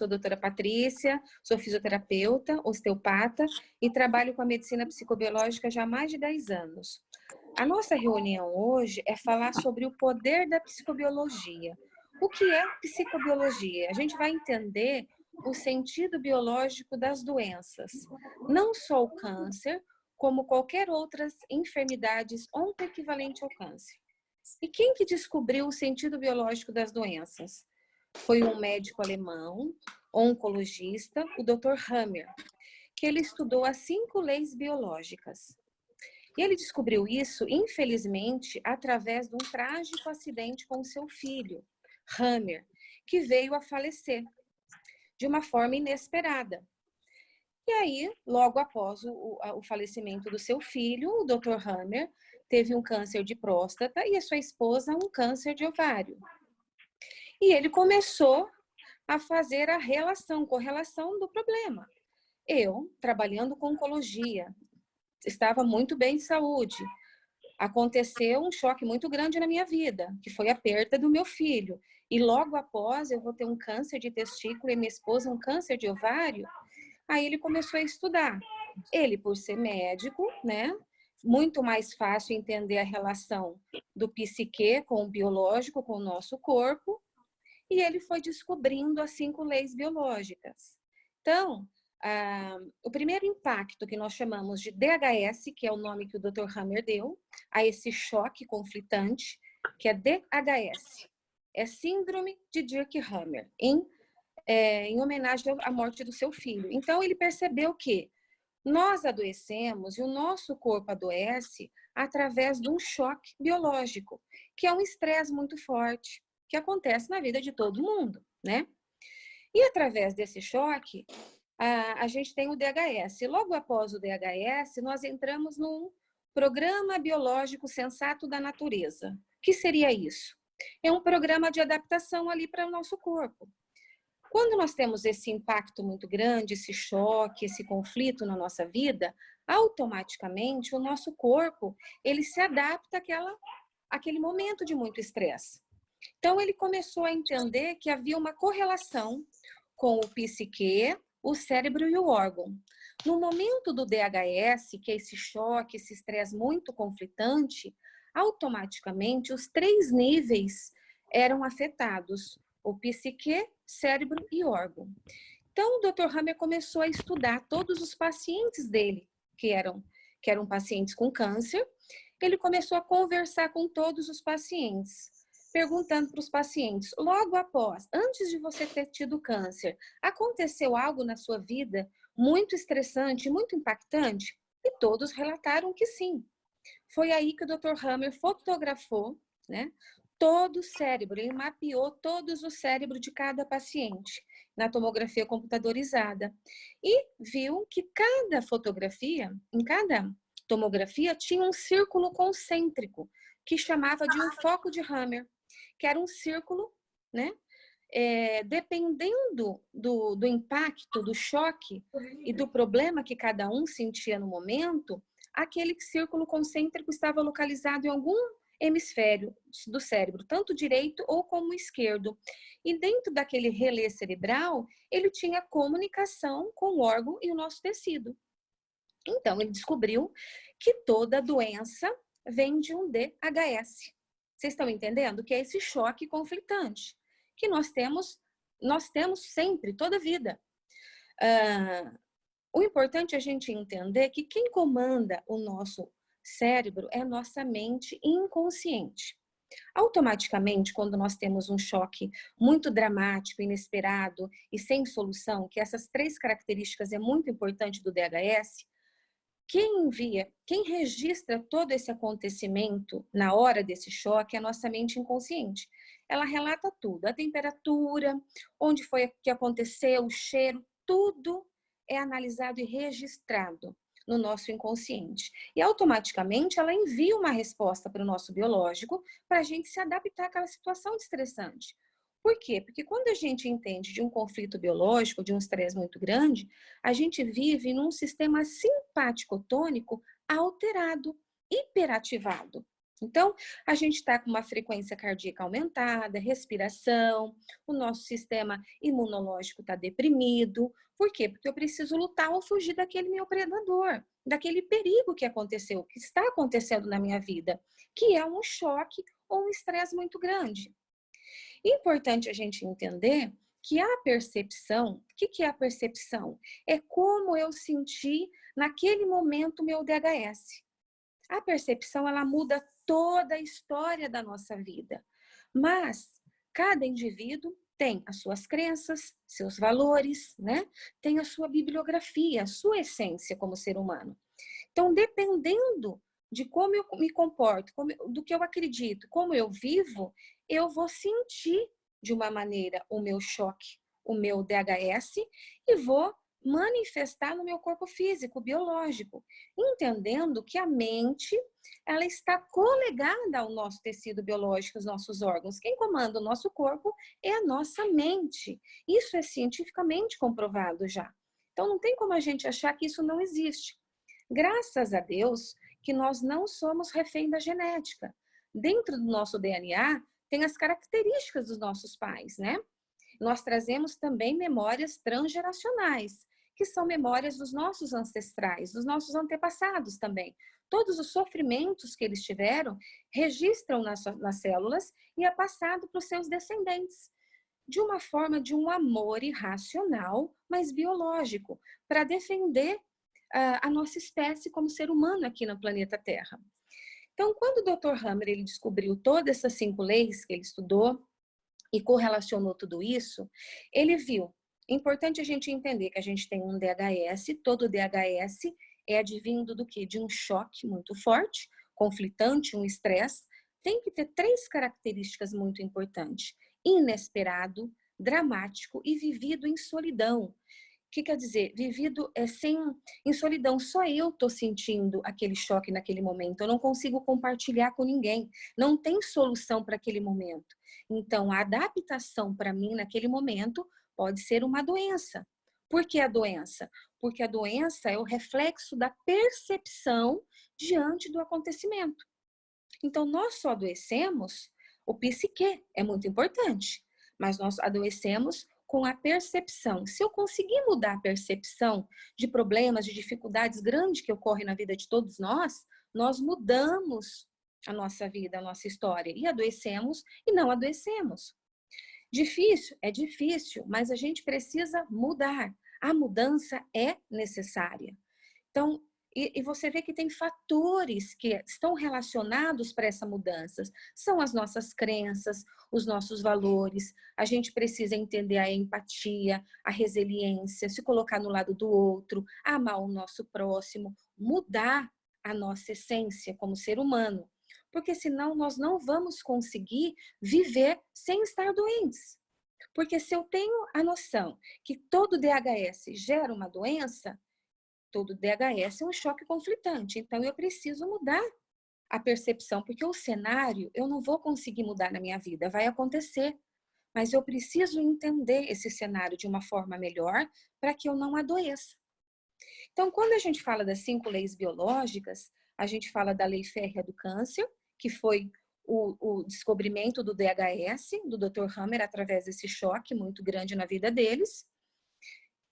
sou a doutora Patrícia, sou fisioterapeuta, osteopata e trabalho com a medicina psicobiológica já há mais de 10 anos. A nossa reunião hoje é falar sobre o poder da psicobiologia. O que é psicobiologia? A gente vai entender o sentido biológico das doenças, não só o câncer, como qualquer outras enfermidades oncoequivalente ao câncer. E quem que descobriu o sentido biológico das doenças? Foi um médico alemão, oncologista, o Dr. Hammer, que ele estudou as 5 leis biológicas. E ele descobriu isso, infelizmente, através de um trágico acidente com o seu filho, Hammer, que veio a falecer de uma forma inesperada. E aí, logo após o falecimento do seu filho, o Dr. Hammer teve um câncer de próstata e a sua esposa um câncer de ovário. E ele começou a fazer a correlação do problema. Eu, trabalhando com oncologia, estava muito bem de saúde. Aconteceu um choque muito grande na minha vida, que foi a perda do meu filho. E logo após eu vou ter um câncer de testículo e minha esposa um câncer de ovário. Aí ele começou a estudar. Ele, por ser médico, né? Muito mais fácil entender a relação do psique com o biológico, com o nosso corpo. E ele foi descobrindo as 5 leis biológicas. Então, o primeiro impacto que nós chamamos de DHS, que é o nome que o Dr. Hammer deu, a esse choque conflitante, que é DHS, é Síndrome de Dirk-Hammer, em homenagem à morte do seu filho. Então, ele percebeu que nós adoecemos e o nosso corpo adoece através de um choque biológico, que é um estresse muito forte, que acontece na vida de todo mundo, né? E através desse choque, a gente tem o DHS. Logo após o DHS, nós entramos num programa biológico sensato da natureza. O que seria isso? É um programa de adaptação ali para o nosso corpo. Quando nós temos esse impacto muito grande, esse choque, esse conflito na nossa vida, automaticamente o nosso corpo, ele se adapta àquele momento de muito estresse. Então, ele começou a entender que havia uma correlação com o psique, o cérebro e o órgão. No momento do DHS, que é esse choque, esse estresse muito conflitante, automaticamente os 3 níveis eram afetados: o psique, cérebro e órgão. Então, o Dr. Hammer começou a estudar todos os pacientes dele, que eram pacientes com câncer. Ele começou a conversar com todos os pacientes, perguntando para os pacientes, logo após, antes de você ter tido câncer, aconteceu algo na sua vida muito estressante, muito impactante? E todos relataram que sim. Foi aí que o Dr. Hammer fotografou, né, todo o cérebro, ele mapeou todos os cérebros de cada paciente na tomografia computadorizada e viu que cada fotografia, em cada tomografia, tinha um círculo concêntrico que chamava de um foco de Hammer, que era um círculo, né? Dependendo do impacto, do choque e do problema que cada um sentia no momento, aquele círculo concêntrico estava localizado em algum hemisfério do cérebro, tanto direito ou como esquerdo. E dentro daquele relé cerebral, ele tinha comunicação com o órgão e o nosso tecido. Então, ele descobriu que toda doença vem de um DHS. Vocês estão entendendo? Que é esse choque conflitante que nós temos sempre, toda a vida. O importante é a gente entender que quem comanda o nosso cérebro é a nossa mente inconsciente. Automaticamente, quando nós temos um choque muito dramático, inesperado e sem solução, que essas 3 características é muito importante do DHS, quem registra todo esse acontecimento na hora desse choque é a nossa mente inconsciente. Ela relata tudo, a temperatura, onde foi que aconteceu, o cheiro, tudo é analisado e registrado no nosso inconsciente. E automaticamente ela envia uma resposta para o nosso biológico para a gente se adaptar àquela situação estressante. Por quê? Porque quando a gente entende de um conflito biológico, de um estresse muito grande, a gente vive num sistema simpático-tônico alterado, hiperativado. Então, a gente está com uma frequência cardíaca aumentada, respiração, o nosso sistema imunológico está deprimido. Por quê? Porque eu preciso lutar ou fugir daquele meu predador, daquele perigo que aconteceu, que está acontecendo na minha vida, que é um choque ou um estresse muito grande. Importante a gente entender que a percepção, o que é a percepção? É como eu senti naquele momento o meu DHS. A percepção, ela muda toda a história da nossa vida. Mas cada indivíduo tem as suas crenças, seus valores, né? Tem a sua bibliografia, a sua essência como ser humano. Então, dependendo de como eu me comporto, do que eu acredito, como eu vivo, eu vou sentir de uma maneira o meu choque, o meu DHS, e vou manifestar no meu corpo físico, biológico, entendendo que a mente, ela está colegada ao nosso tecido biológico, aos nossos órgãos. Quem comanda o nosso corpo é a nossa mente. Isso é cientificamente comprovado já. Então, não tem como a gente achar que isso não existe. Graças a Deus que nós não somos refém da genética. Dentro do nosso DNA, tem as características dos nossos pais, né? Nós trazemos também memórias transgeracionais, que são memórias dos nossos ancestrais, dos nossos antepassados também. Todos os sofrimentos que eles tiveram registram nas células e é passado para os seus descendentes, de uma forma de um amor irracional, mas biológico, para defender a nossa espécie como ser humano aqui no planeta Terra. Então, quando o Dr. Hammer ele descobriu todas essas 5 leis que ele estudou e correlacionou tudo isso, ele viu. É importante a gente entender que a gente tem um DHS, todo DHS é advindo do quê? De um choque muito forte, conflitante, um estresse. Tem que ter 3 características muito importantes: inesperado, dramático e vivido em solidão. O que quer dizer? Vivido em solidão. Só eu estou sentindo aquele choque naquele momento. Eu não consigo compartilhar com ninguém. Não tem solução para aquele momento. Então, a adaptação para mim naquele momento pode ser uma doença. Por que a doença? Porque a doença é o reflexo da percepção diante do acontecimento. Então, nós só adoecemos, o psique é muito importante, mas nós adoecemos com a percepção. Se eu conseguir mudar a percepção de problemas, de dificuldades grandes que ocorrem na vida de todos nós mudamos a nossa vida, a nossa história, e adoecemos e não adoecemos. Difícil? É difícil, mas a gente precisa mudar. A mudança é necessária. Então, e você vê que tem fatores que estão relacionados para essa mudança. São as nossas crenças, os nossos valores. A gente precisa entender a empatia, a resiliência, se colocar no lado do outro, amar o nosso próximo, mudar a nossa essência como ser humano. Porque senão nós não vamos conseguir viver sem estar doentes. Porque se eu tenho a noção que todo DHS gera uma doença, todo DHS é um choque conflitante. Então, eu preciso mudar a percepção, porque o cenário eu não vou conseguir mudar na minha vida, vai acontecer. Mas eu preciso entender esse cenário de uma forma melhor para que eu não adoeça. Então, quando a gente fala das 5 leis biológicas, a gente fala da lei férrea do câncer, que foi o descobrimento do DHS, do Dr. Hammer, através desse choque muito grande na vida deles.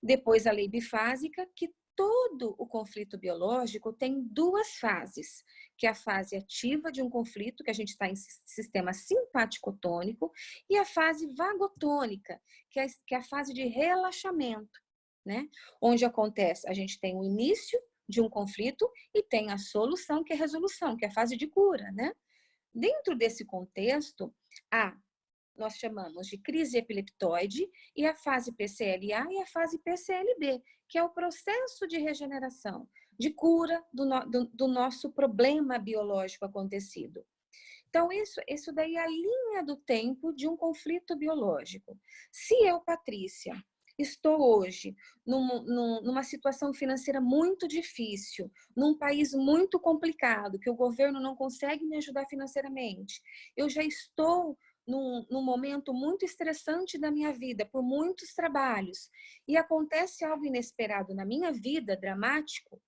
Depois a lei bifásica, que todo o conflito biológico tem 2 fases, que é a fase ativa de um conflito, que a gente está em sistema simpático-tônico, e a fase vagotônica, que é a fase de relaxamento, né? Onde acontece, a gente tem o início de um conflito e tem a solução, que é a resolução, que é a fase de cura, né? Dentro desse contexto, nós chamamos de crise epileptoide, e a fase PCLA e a fase PCLB, que é o processo de regeneração, de cura do nosso problema biológico acontecido. Então, isso daí é a linha do tempo de um conflito biológico. Se eu, Patrícia, estou hoje numa situação financeira muito difícil, num país muito complicado, que o governo não consegue me ajudar financeiramente, eu já estou num momento muito estressante da minha vida, por muitos trabalhos, e acontece algo inesperado na minha vida, dramático, o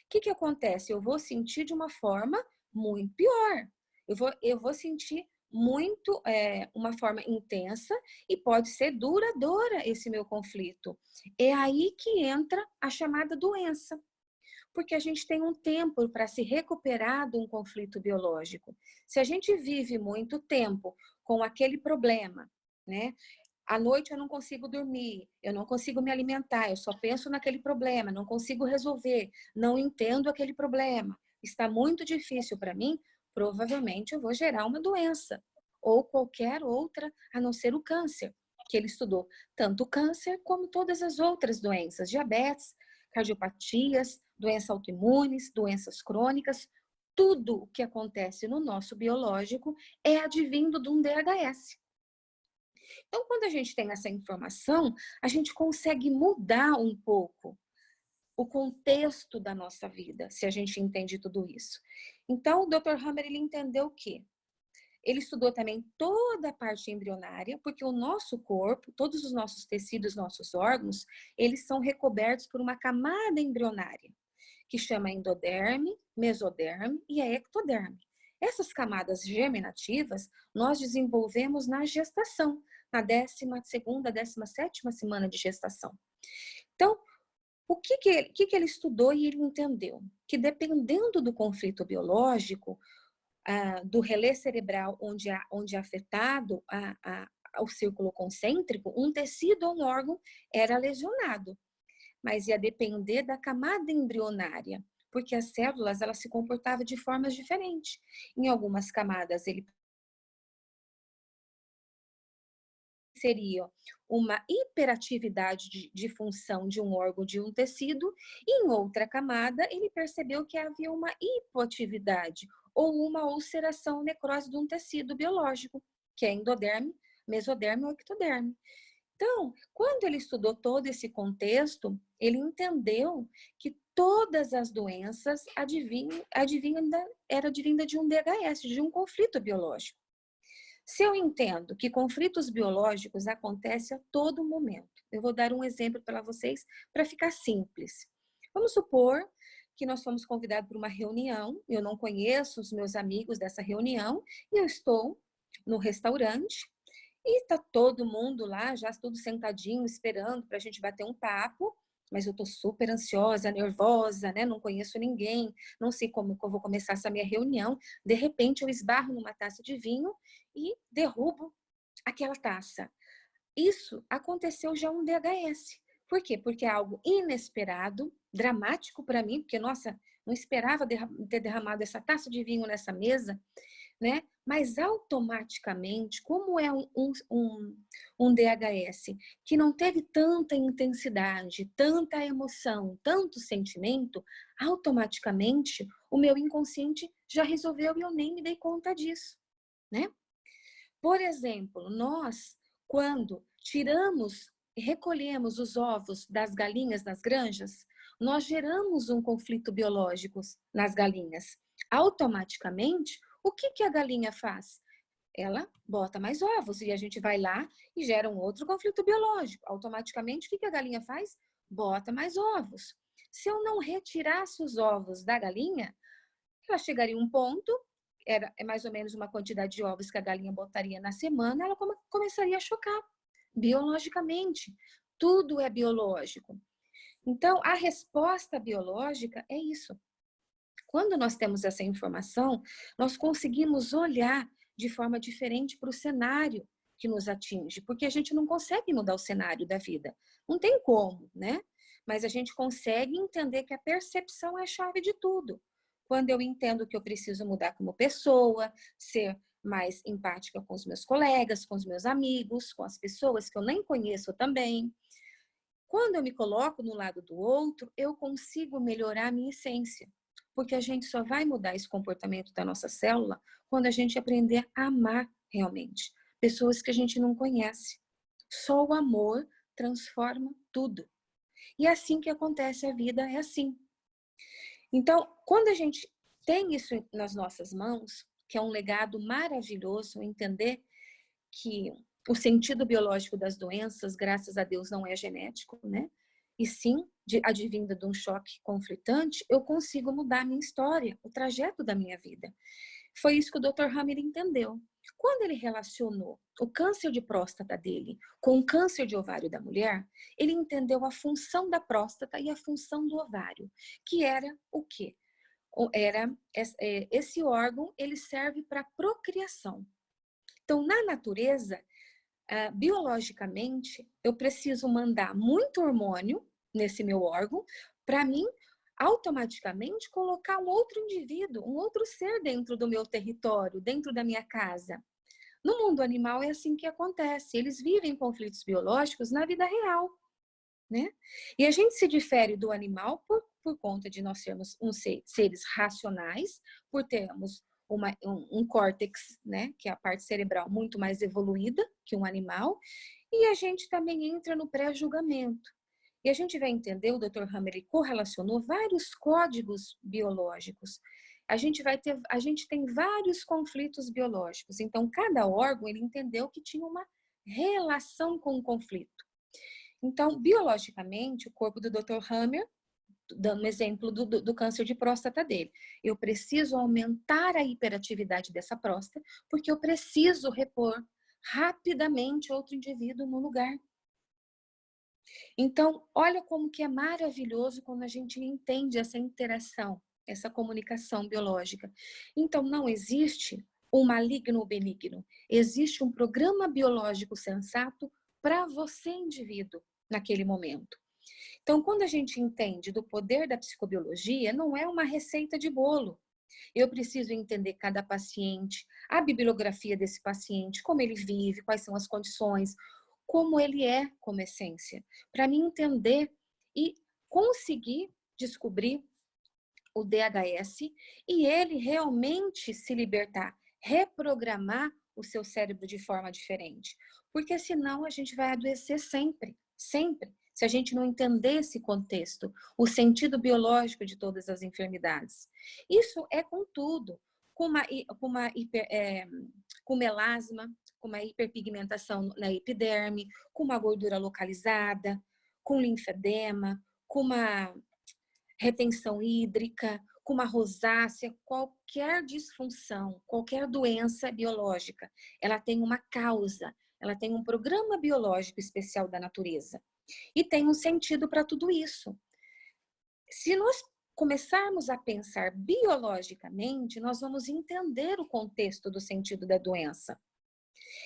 que acontece? Eu vou sentir de uma forma muito pior. Eu vou sentir muito, uma forma intensa e pode ser duradoura esse meu conflito. É aí que entra a chamada doença, porque a gente tem um tempo para se recuperar de um conflito biológico. Se a gente vive muito tempo com aquele problema, né? À noite eu não consigo dormir, eu não consigo me alimentar, eu só penso naquele problema, não consigo resolver, não entendo aquele problema, está muito difícil para mim, provavelmente eu vou gerar uma doença ou qualquer outra, a não ser o câncer, que ele estudou tanto o câncer como todas as outras doenças, diabetes, cardiopatias, doenças autoimunes, doenças crônicas, tudo o que acontece no nosso biológico é advindo de um DHS. Então, quando a gente tem essa informação, a gente consegue mudar um pouco o contexto da nossa vida, se a gente entende tudo isso. Então, o Dr. Hammer, ele entendeu o quê? Ele estudou também toda a parte embrionária, porque o nosso corpo, todos os nossos tecidos, nossos órgãos, eles são recobertos por uma camada embrionária, que chama endoderme, mesoderme e a ectoderme. Essas camadas germinativas nós desenvolvemos na gestação, na 12ª, 17ª semana de gestação. Então, o que ele estudou e ele entendeu? Que dependendo do conflito biológico, do relé cerebral onde é afetado o círculo concêntrico, um tecido ou um órgão era lesionado, mas ia depender da camada embrionária, porque as células elas se comportavam de formas diferentes. Em algumas camadas ele seria uma hiperatividade de função de um órgão, de um tecido, e em outra camada ele percebeu que havia uma hipoatividade ou uma ulceração, necrose de um tecido biológico, que é endoderme, mesoderme ou ectoderme. Então, quando ele estudou todo esse contexto, ele entendeu que todas as doenças era advinda de um DHS, de um conflito biológico. Se eu entendo que conflitos biológicos acontecem a todo momento, eu vou dar um exemplo para vocês para ficar simples. Vamos supor que nós fomos convidados para uma reunião, eu não conheço os meus amigos dessa reunião, e eu estou no restaurante, e tá todo mundo lá, já tudo sentadinho, esperando para a gente bater um papo, mas eu tô super ansiosa, nervosa, né? Não conheço ninguém, não sei como eu vou começar essa minha reunião. De repente, eu esbarro numa taça de vinho e derrubo aquela taça. Isso aconteceu já um DHS. Por quê? Porque é algo inesperado, dramático para mim, porque, nossa, não esperava ter derramado essa taça de vinho nessa mesa, né? Mas automaticamente, como é um DHS que não teve tanta intensidade, tanta emoção, tanto sentimento, automaticamente o meu inconsciente já resolveu e eu nem me dei conta disso, né? Por exemplo, nós, quando tiramos e recolhemos os ovos das galinhas nas granjas, nós geramos um conflito biológico nas galinhas. Automaticamente, o que a galinha faz? Ela bota mais ovos e a gente vai lá e gera um outro conflito biológico. Automaticamente, o que a galinha faz? Bota mais ovos. Se eu não retirasse os ovos da galinha, ela chegaria a um ponto, é mais ou menos uma quantidade de ovos que a galinha botaria na semana, ela começaria a chocar biologicamente. Tudo é biológico. Então, a resposta biológica é isso. Quando nós temos essa informação, nós conseguimos olhar de forma diferente para o cenário que nos atinge, porque a gente não consegue mudar o cenário da vida. Não tem como, né? Mas a gente consegue entender que a percepção é a chave de tudo. Quando eu entendo que eu preciso mudar como pessoa, ser mais empática com os meus colegas, com os meus amigos, com as pessoas que eu nem conheço também. Quando eu me coloco no lado do outro, eu consigo melhorar a minha essência. Porque a gente só vai mudar esse comportamento da nossa célula quando a gente aprender a amar realmente. Pessoas que a gente não conhece. Só o amor transforma tudo. E é assim que acontece a vida, é assim. Então, quando a gente tem isso nas nossas mãos, que é um legado maravilhoso, entender que o sentido biológico das doenças, graças a Deus, não é genético, né? E sim, advinda de um choque conflitante, eu consigo mudar a minha história, o trajeto da minha vida. Foi isso que o Dr. Hammer entendeu. Quando ele relacionou o câncer de próstata dele com o câncer de ovário da mulher, ele entendeu a função da próstata e a função do ovário, que era o quê? Era esse órgão, ele serve para procriação. Então, na natureza, biologicamente, eu preciso mandar muito hormônio nesse meu órgão para mim automaticamente colocar um outro indivíduo, um outro ser dentro do meu território, dentro da minha casa. No mundo animal é assim que acontece. Eles vivem conflitos biológicos na vida real, né? E a gente se difere do animal por conta de nós sermos seres racionais, por termos um córtex, né, que é a parte cerebral muito mais evoluída que um animal, e a gente também entra no pré-julgamento. E a gente vai entender, o Dr. Hammer correlacionou vários códigos biológicos. A gente tem vários conflitos biológicos. Então, cada órgão, ele entendeu que tinha uma relação com o conflito. Então, biologicamente, o corpo do Dr. Hammer, dando um exemplo do câncer de próstata dele, eu preciso aumentar a hiperatividade dessa próstata, porque eu preciso repor rapidamente outro indivíduo no lugar. Então, olha como que é maravilhoso quando a gente entende essa interação, essa comunicação biológica. Então, não existe o maligno ou benigno. Existe um programa biológico sensato para você, indivíduo, naquele momento. Então, quando a gente entende do poder da psicobiologia, não é uma receita de bolo. Eu preciso entender cada paciente, a bibliografia desse paciente, como ele vive, quais são as condições, como ele é como essência, para mim entender e conseguir descobrir o DHS e ele realmente se libertar, reprogramar o seu cérebro de forma diferente. Porque senão a gente vai adoecer sempre, sempre, se a gente não entender esse contexto, o sentido biológico de todas as enfermidades. Isso é com tudo, com melasma, com uma hiperpigmentação na epiderme, com uma gordura localizada, com linfedema, com uma retenção hídrica, com uma rosácea, qualquer disfunção, qualquer doença biológica, ela tem uma causa, ela tem um programa biológico especial da natureza. E tem um sentido para tudo isso. Se nós começarmos a pensar biologicamente, nós vamos entender o contexto do sentido da doença.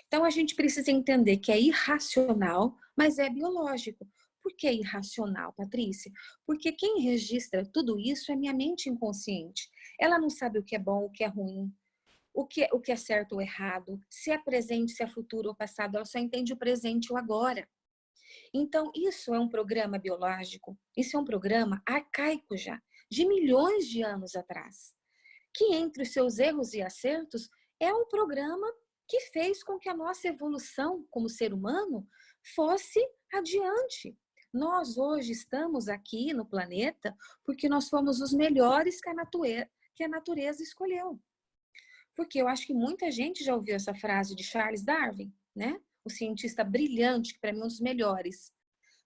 Então, a gente precisa entender que é irracional, mas é biológico. Por que irracional, Patrícia? Porque quem registra tudo isso é minha mente inconsciente. Ela não sabe o que é bom, o que é ruim, o que é certo ou errado, se é presente, se é futuro ou passado. Ela só entende o presente e o agora. Então, isso é um programa biológico, isso é um programa arcaico já, de milhões de anos atrás, que entre os seus erros e acertos é um programa que fez com que a nossa evolução como ser humano fosse adiante. Nós hoje estamos aqui no planeta porque nós fomos os melhores que a natureza escolheu. Porque eu acho que muita gente já ouviu essa frase de Charles Darwin, né? O cientista brilhante, que para mim é um dos melhores.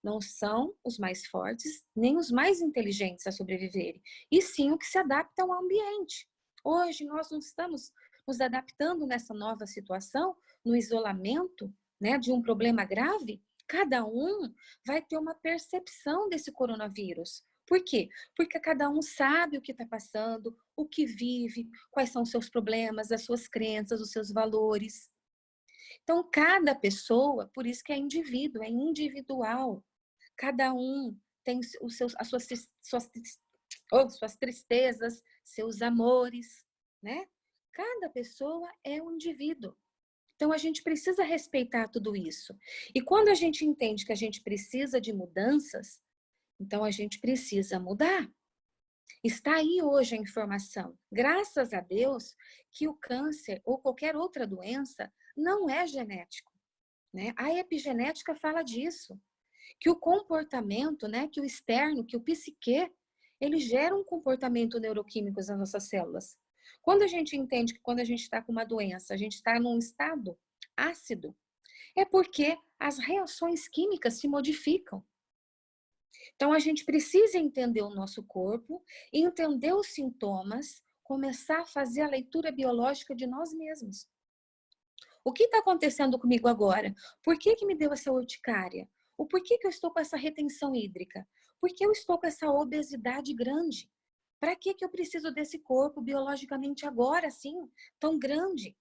Não são os mais fortes, nem os mais inteligentes a sobreviverem, e sim o que se adapta ao ambiente. Hoje nós não estamos nos adaptando nessa nova situação, no isolamento, né, de um problema grave. Cada um vai ter uma percepção desse coronavírus. Por quê? Porque cada um sabe o que está passando, o que vive, quais são os seus problemas, as suas crenças, os seus valores. Então, cada pessoa, por isso que é indivíduo, é individual. Cada um tem suas tristezas, seus amores, né? Cada pessoa é um indivíduo. Então, a gente precisa respeitar tudo isso. E quando a gente entende que a gente precisa de mudanças, então a gente precisa mudar. Está aí hoje a informação. Graças a Deus que o câncer ou qualquer outra doença não é genético, né? A epigenética fala disso, que o comportamento, né, que o externo, que o psique, ele gera um comportamento neuroquímico nas nossas células. Quando a gente entende que quando a gente está com uma doença, a gente está num estado ácido, é porque as reações químicas se modificam. Então, a gente precisa entender o nosso corpo, entender os sintomas, começar a fazer a leitura biológica de nós mesmos. O que está acontecendo comigo agora? Por que que me deu essa urticária? O porquê que eu estou com essa retenção hídrica? Por que eu estou com essa obesidade grande? Para que que eu preciso desse corpo biologicamente agora, assim, tão grande?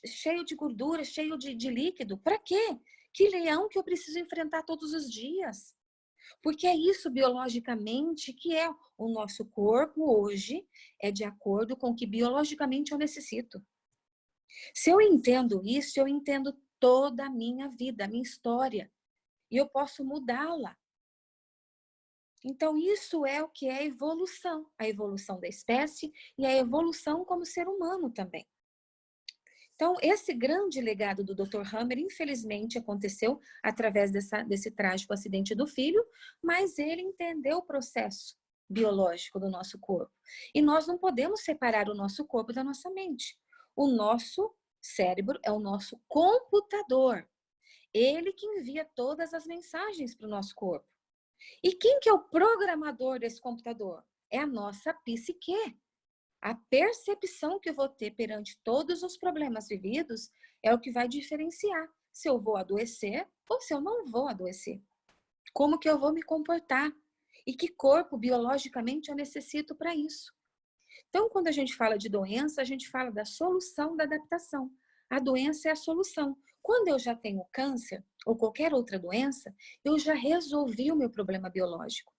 Cheio de gordura, cheio de líquido? Para quê? Que leão que eu preciso enfrentar todos os dias? Porque é isso biologicamente que é o nosso corpo hoje, é de acordo com o que biologicamente eu necessito. Se eu entendo isso, eu entendo toda a minha vida, a minha história, e eu posso mudá-la. Então, isso é o que é a evolução da espécie e a evolução como ser humano também. Então, esse grande legado do Dr. Hammer, infelizmente, aconteceu através desse trágico acidente do filho, mas ele entendeu o processo biológico do nosso corpo. E nós não podemos separar o nosso corpo da nossa mente. O nosso cérebro é o nosso computador. Ele que envia todas as mensagens para o nosso corpo. E quem que é o programador desse computador? É a nossa psique. A percepção que eu vou ter perante todos os problemas vividos é o que vai diferenciar se eu vou adoecer ou se eu não vou adoecer. Como que eu vou me comportar? E que corpo biologicamente eu necessito para isso? Então, quando a gente fala de doença, a gente fala da solução da adaptação. A doença é a solução. Quando eu já tenho câncer ou qualquer outra doença, eu já resolvi o meu problema biológico.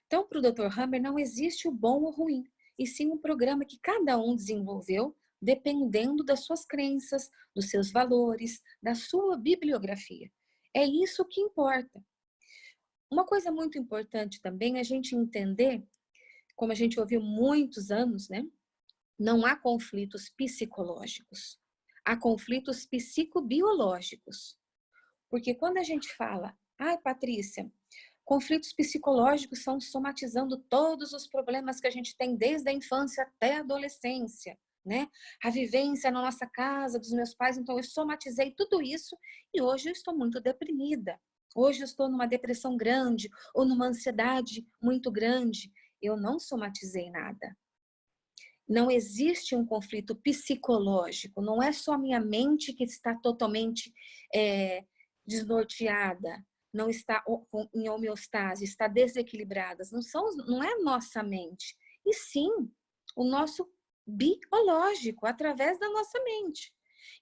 Então, para o Dr. Hammer, não existe o bom ou ruim, e sim um programa que cada um desenvolveu dependendo das suas crenças, dos seus valores, da sua bibliografia. É isso que importa. Uma coisa muito importante também é a gente entender, como a gente ouviu muitos anos, né? Não há conflitos psicológicos, há conflitos psicobiológicos. Porque quando a gente fala, ai, Patrícia, conflitos psicológicos são somatizando todos os problemas que a gente tem desde a infância até a adolescência, né? A vivência na nossa casa, dos meus pais, então eu somatizei tudo isso e hoje eu estou muito deprimida. Hoje eu estou numa depressão grande ou numa ansiedade muito grande. Eu não somatizei nada. Não existe um conflito psicológico, não é só minha mente que está totalmente desnorteada, não está em homeostase, está desequilibrada. Não é nossa mente, e sim o nosso biológico, através da nossa mente.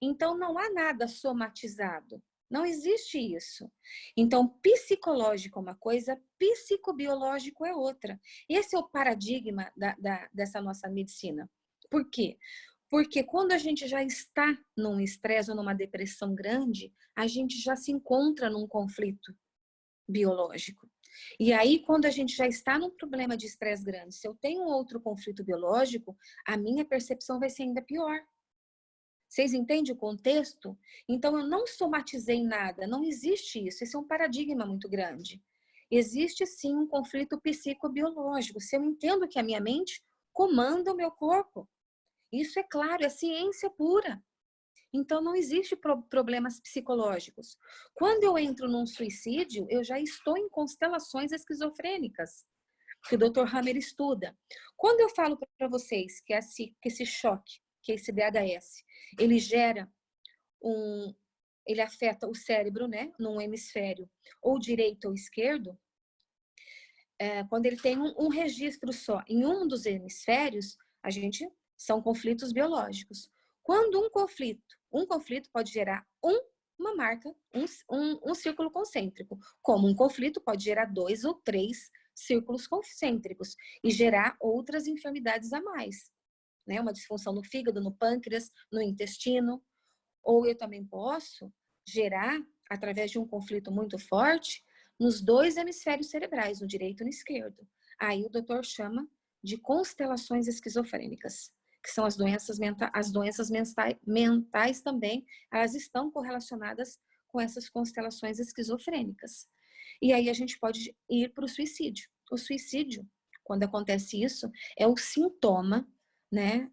Então, não há nada somatizado. Não existe isso. Então, psicológico é uma coisa, psicobiológico é outra. Esse é o paradigma dessa nossa medicina. Por quê? Porque quando a gente já está num estresse ou numa depressão grande, a gente já se encontra num conflito biológico. E aí, quando a gente já está num problema de estresse grande, se eu tenho um outro conflito biológico, a minha percepção vai ser ainda pior. Vocês entendem o contexto? Então, eu não somatizei nada, não existe isso. Esse é um paradigma muito grande. Existe sim um conflito psicobiológico. Se eu entendo que a minha mente comanda o meu corpo, isso é claro, é ciência pura. Então, não existe problemas psicológicos. Quando eu entro num suicídio, eu já estou em constelações esquizofrênicas, que o Dr. Hammer estuda. Quando eu falo para vocês que esse choque, que esse DHS, ele gera ele afeta o cérebro, né, num hemisfério, ou direito ou esquerdo, quando ele tem um registro só em um dos hemisférios, são conflitos biológicos. Quando um conflito pode gerar uma marca, um círculo concêntrico, como um conflito pode gerar 2 ou 3 círculos concêntricos e gerar outras enfermidades a mais, né? Uma disfunção no fígado, no pâncreas, no intestino. Ou eu também posso gerar, através de um conflito muito forte, nos 2 hemisférios cerebrais, no direito e no esquerdo. Aí o doutor chama de constelações esquizofrênicas, que são as doenças mentais também, elas estão correlacionadas com essas constelações esquizofrênicas. E aí a gente pode ir para o suicídio. O suicídio, quando acontece isso, é o sintoma, né,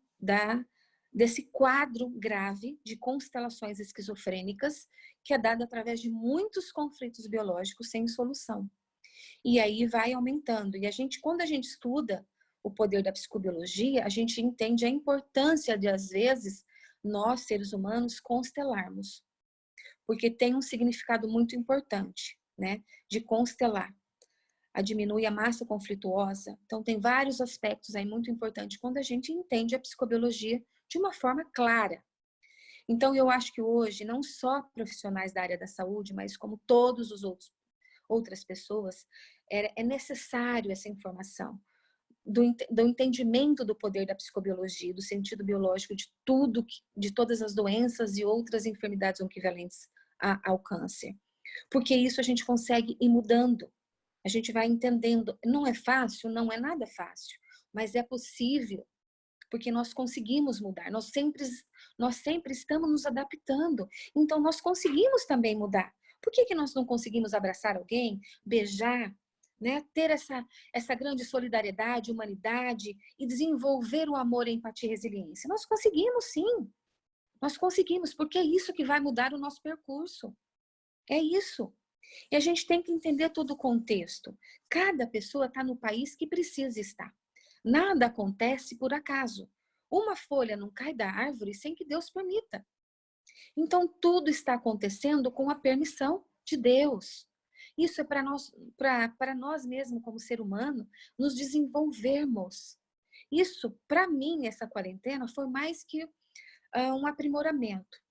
desse quadro grave de constelações esquizofrênicas que é dado através de muitos conflitos biológicos sem solução. E aí vai aumentando. E quando a gente estuda o poder da psicobiologia, a gente entende a importância de, às vezes, nós, seres humanos, constelarmos. Porque tem um significado muito importante, né? De constelar. Diminui a massa conflituosa. Então, tem vários aspectos aí muito importantes quando a gente entende a psicobiologia de uma forma clara. Então, eu acho que hoje, não só profissionais da área da saúde, mas como todos os outras pessoas, é necessário essa informação do entendimento do poder da psicobiologia, do sentido biológico de tudo, de todas as doenças e outras enfermidades equivalentes ao câncer. Porque isso a gente consegue ir mudando. A gente vai entendendo. Não é fácil? Não é nada fácil. Mas é possível, porque nós conseguimos mudar. Nós sempre estamos nos adaptando. Então, nós conseguimos também mudar. Por que nós não conseguimos abraçar alguém, beijar, né? Ter essa grande solidariedade, humanidade e desenvolver o amor, a empatia e resiliência? Nós conseguimos, sim. Nós conseguimos, porque é isso que vai mudar o nosso percurso. É isso. E a gente tem que entender todo o contexto. Cada pessoa está no país que precisa estar. Nada acontece por acaso. Uma folha não cai da árvore sem que Deus permita. Então, tudo está acontecendo com a permissão de Deus. Isso é para nós mesmos, como ser humano, nos desenvolvermos. Isso, para mim, essa quarentena foi mais que um aprimoramento.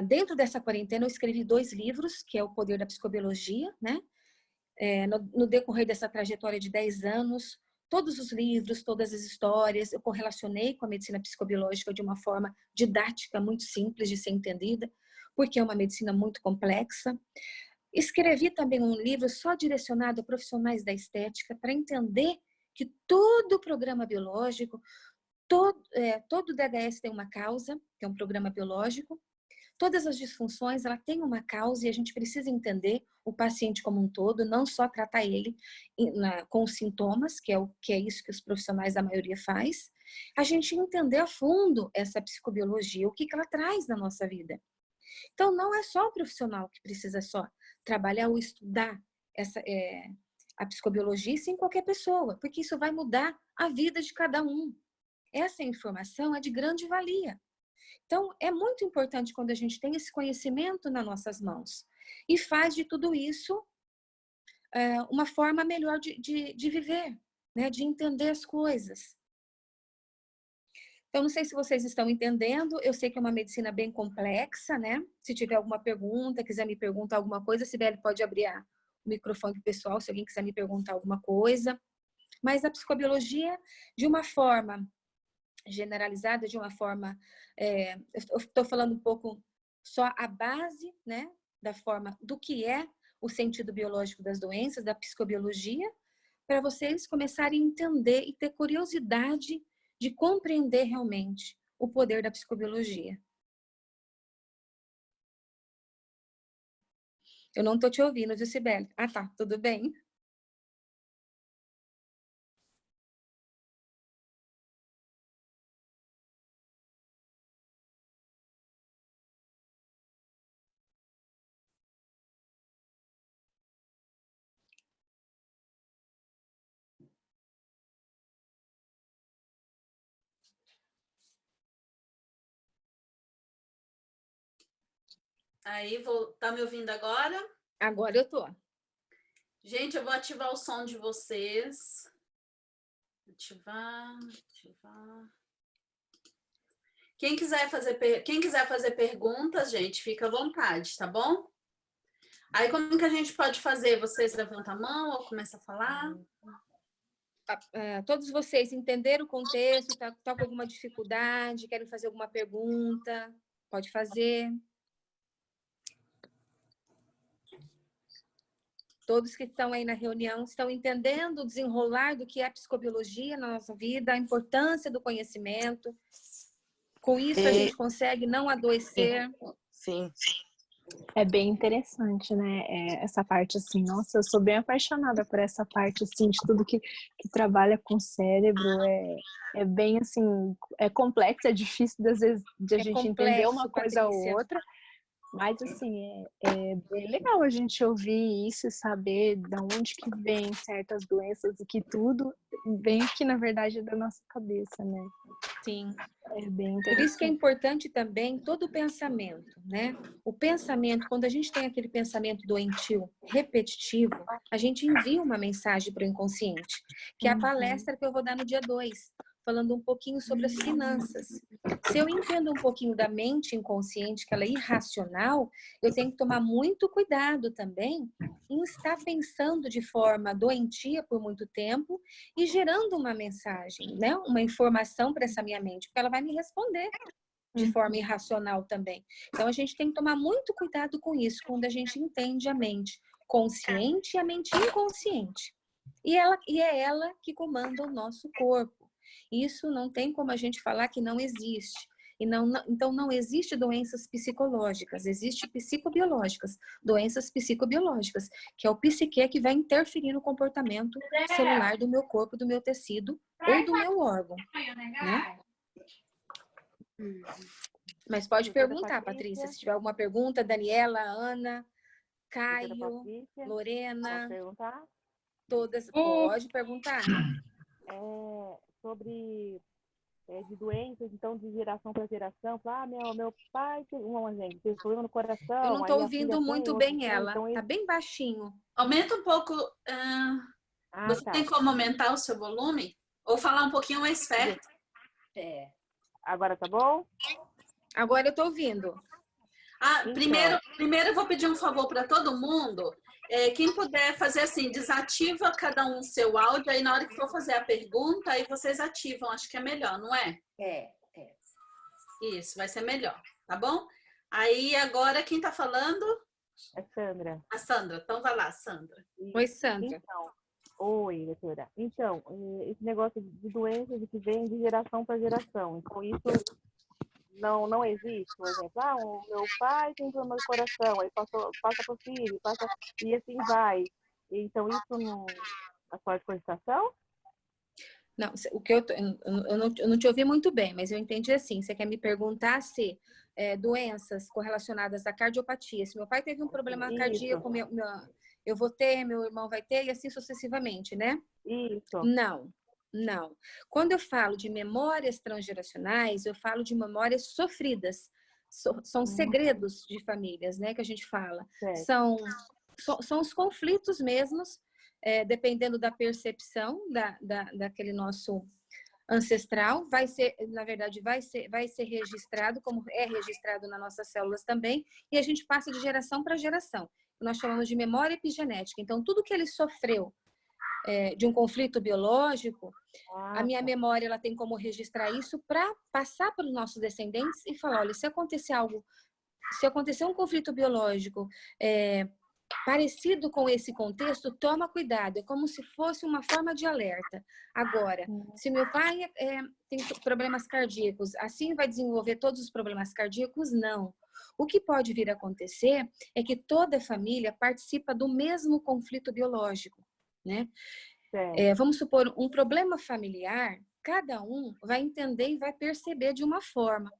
Dentro dessa quarentena, eu escrevi 2 livros, que é O Poder da Psicobiologia, né? No decorrer dessa trajetória de 10 anos, todos os livros, todas as histórias, eu correlacionei com a medicina psicobiológica de uma forma didática, muito simples de ser entendida, porque é uma medicina muito complexa. Escrevi também um livro só direcionado a profissionais da estética, para entender que todo programa biológico, todo DHS tem uma causa, que é um programa biológico. Todas as disfunções, ela tem uma causa e a gente precisa entender o paciente como um todo, não só tratar ele com os sintomas, que é isso que os profissionais da maioria faz. A gente entender a fundo essa psicobiologia, o que ela traz na nossa vida. Então, não é só o profissional que precisa só trabalhar ou estudar a psicobiologia, e sim qualquer pessoa, porque isso vai mudar a vida de cada um. Essa informação é de grande valia. Então, é muito importante quando a gente tem esse conhecimento nas nossas mãos e faz de tudo isso uma forma melhor de viver, né? De entender as coisas. Então, não sei se vocês estão entendendo, eu sei que é uma medicina bem complexa, né? Se tiver alguma pergunta, quiser me perguntar alguma coisa, Sibeli pode abrir o microfone para o pessoal, se alguém quiser me perguntar alguma coisa. Mas a psicobiologia, de uma forma generalizada, de uma forma, eu estou falando um pouco só a base, né, da forma do que é o sentido biológico das doenças, da psicobiologia, para vocês começarem a entender e ter curiosidade de compreender realmente o poder da psicobiologia. Eu não estou te ouvindo, Sibeli. Ah, tá, tudo bem. Aí, tá me ouvindo agora? Agora eu tô. Gente, eu vou ativar o som de vocês. Ativar. Quem quiser fazer perguntas, gente, fica à vontade, tá bom? Aí, como que a gente pode fazer? Vocês levantam a mão ou começam a falar? Todos vocês entenderam o contexto, tá com alguma dificuldade, querem fazer alguma pergunta, pode fazer. Todos que estão aí na reunião estão entendendo o desenrolar do que é a psicobiologia na nossa vida, a importância do conhecimento. Com isso, a gente consegue não adoecer. Sim. É bem interessante, né? Essa parte, assim, nossa, eu sou bem apaixonada por essa parte, assim, de tudo que trabalha com o cérebro. É bem, assim, é complexo, é difícil, às vezes, de a gente entender uma coisa ou outra. Mas, assim, é bem legal a gente ouvir isso e saber de onde que vem certas doenças e que tudo vem aqui, na verdade, da nossa cabeça, né? Sim. É bem Por isso que é interessante. importante também todo o pensamento, né? O pensamento, quando a gente tem aquele pensamento doentio repetitivo, a gente envia uma mensagem para o inconsciente, que é a palestra que eu vou dar no dia 2, falando um pouquinho sobre as finanças. Se eu entendo um pouquinho da mente inconsciente, que ela é irracional, eu tenho que tomar muito cuidado também em estar pensando de forma doentia por muito tempo e gerando uma mensagem, né? Uma informação para essa minha mente, porque ela vai me responder de forma irracional também. Então a gente tem que tomar muito cuidado com isso, quando a gente entende a mente consciente e a mente inconsciente. E é ela que comanda o nosso corpo. Isso não tem como a gente falar que não existe. Então não existe doenças psicológicas, existe psicobiológicas, doenças psicobiológicas, que é o psique que vai interferir no comportamento celular do meu corpo, do meu tecido ou do meu órgão, né? Mas pode perguntar, Patrícia, se tiver alguma pergunta, Daniela, Ana, Caio, Lorena, posso perguntar? todas, pode perguntar. Sobre de doenças, então, de geração para geração. Meu pai teve teve problema no coração, Eu não estou aí a filha ouvindo tem, muito outro bem tem, ela, então tá bem baixinho. Aumenta um pouco. Você tá. tem como aumentar o seu volume? Ou falar um pouquinho mais perto? Agora tá bom? Agora eu estou ouvindo. Então. Primeiro eu vou pedir um favor para todo mundo. Quem puder fazer assim, desativa cada um o seu áudio, aí na hora que for fazer a pergunta, aí vocês ativam, acho que é melhor, não é? É. Isso, vai ser melhor, tá bom? Aí agora quem tá falando? É Sandra. A Sandra, então vai lá, Sandra. Oi, Sandra. Então, oi, doutora. Então, esse negócio de doenças que vem de geração para geração, então isso não existe, por exemplo, o meu pai tem problema no coração, aí passa para o filho, e assim vai. Então, isso não faz cogitação? Não, o que eu não te ouvi muito bem, mas eu entendi assim. Você quer me perguntar se doenças correlacionadas à cardiopatia, se meu pai teve um problema cardíaco, eu vou ter, meu irmão vai ter, e assim sucessivamente, né? Isso. Não. Quando eu falo de memórias transgeracionais, eu falo de memórias sofridas. São segredos de famílias, né, que a gente fala. São os conflitos mesmos, dependendo da percepção daquele nosso ancestral, na verdade, vai ser registrado, como é registrado nas nossas células também, e a gente passa de geração para geração. Nós chamamos de memória epigenética. Então, tudo que ele sofreu de um conflito biológico, a minha memória ela tem como registrar isso para passar para os nossos descendentes e falar, olha, se acontecer um conflito biológico parecido com esse contexto, toma cuidado, é como se fosse uma forma de alerta. Agora, se meu pai tem problemas cardíacos, assim vai desenvolver todos os problemas cardíacos? Não. O que pode vir a acontecer é que toda a família participa do mesmo conflito biológico, né? Vamos supor, um problema familiar, cada um vai entender e vai perceber de uma forma.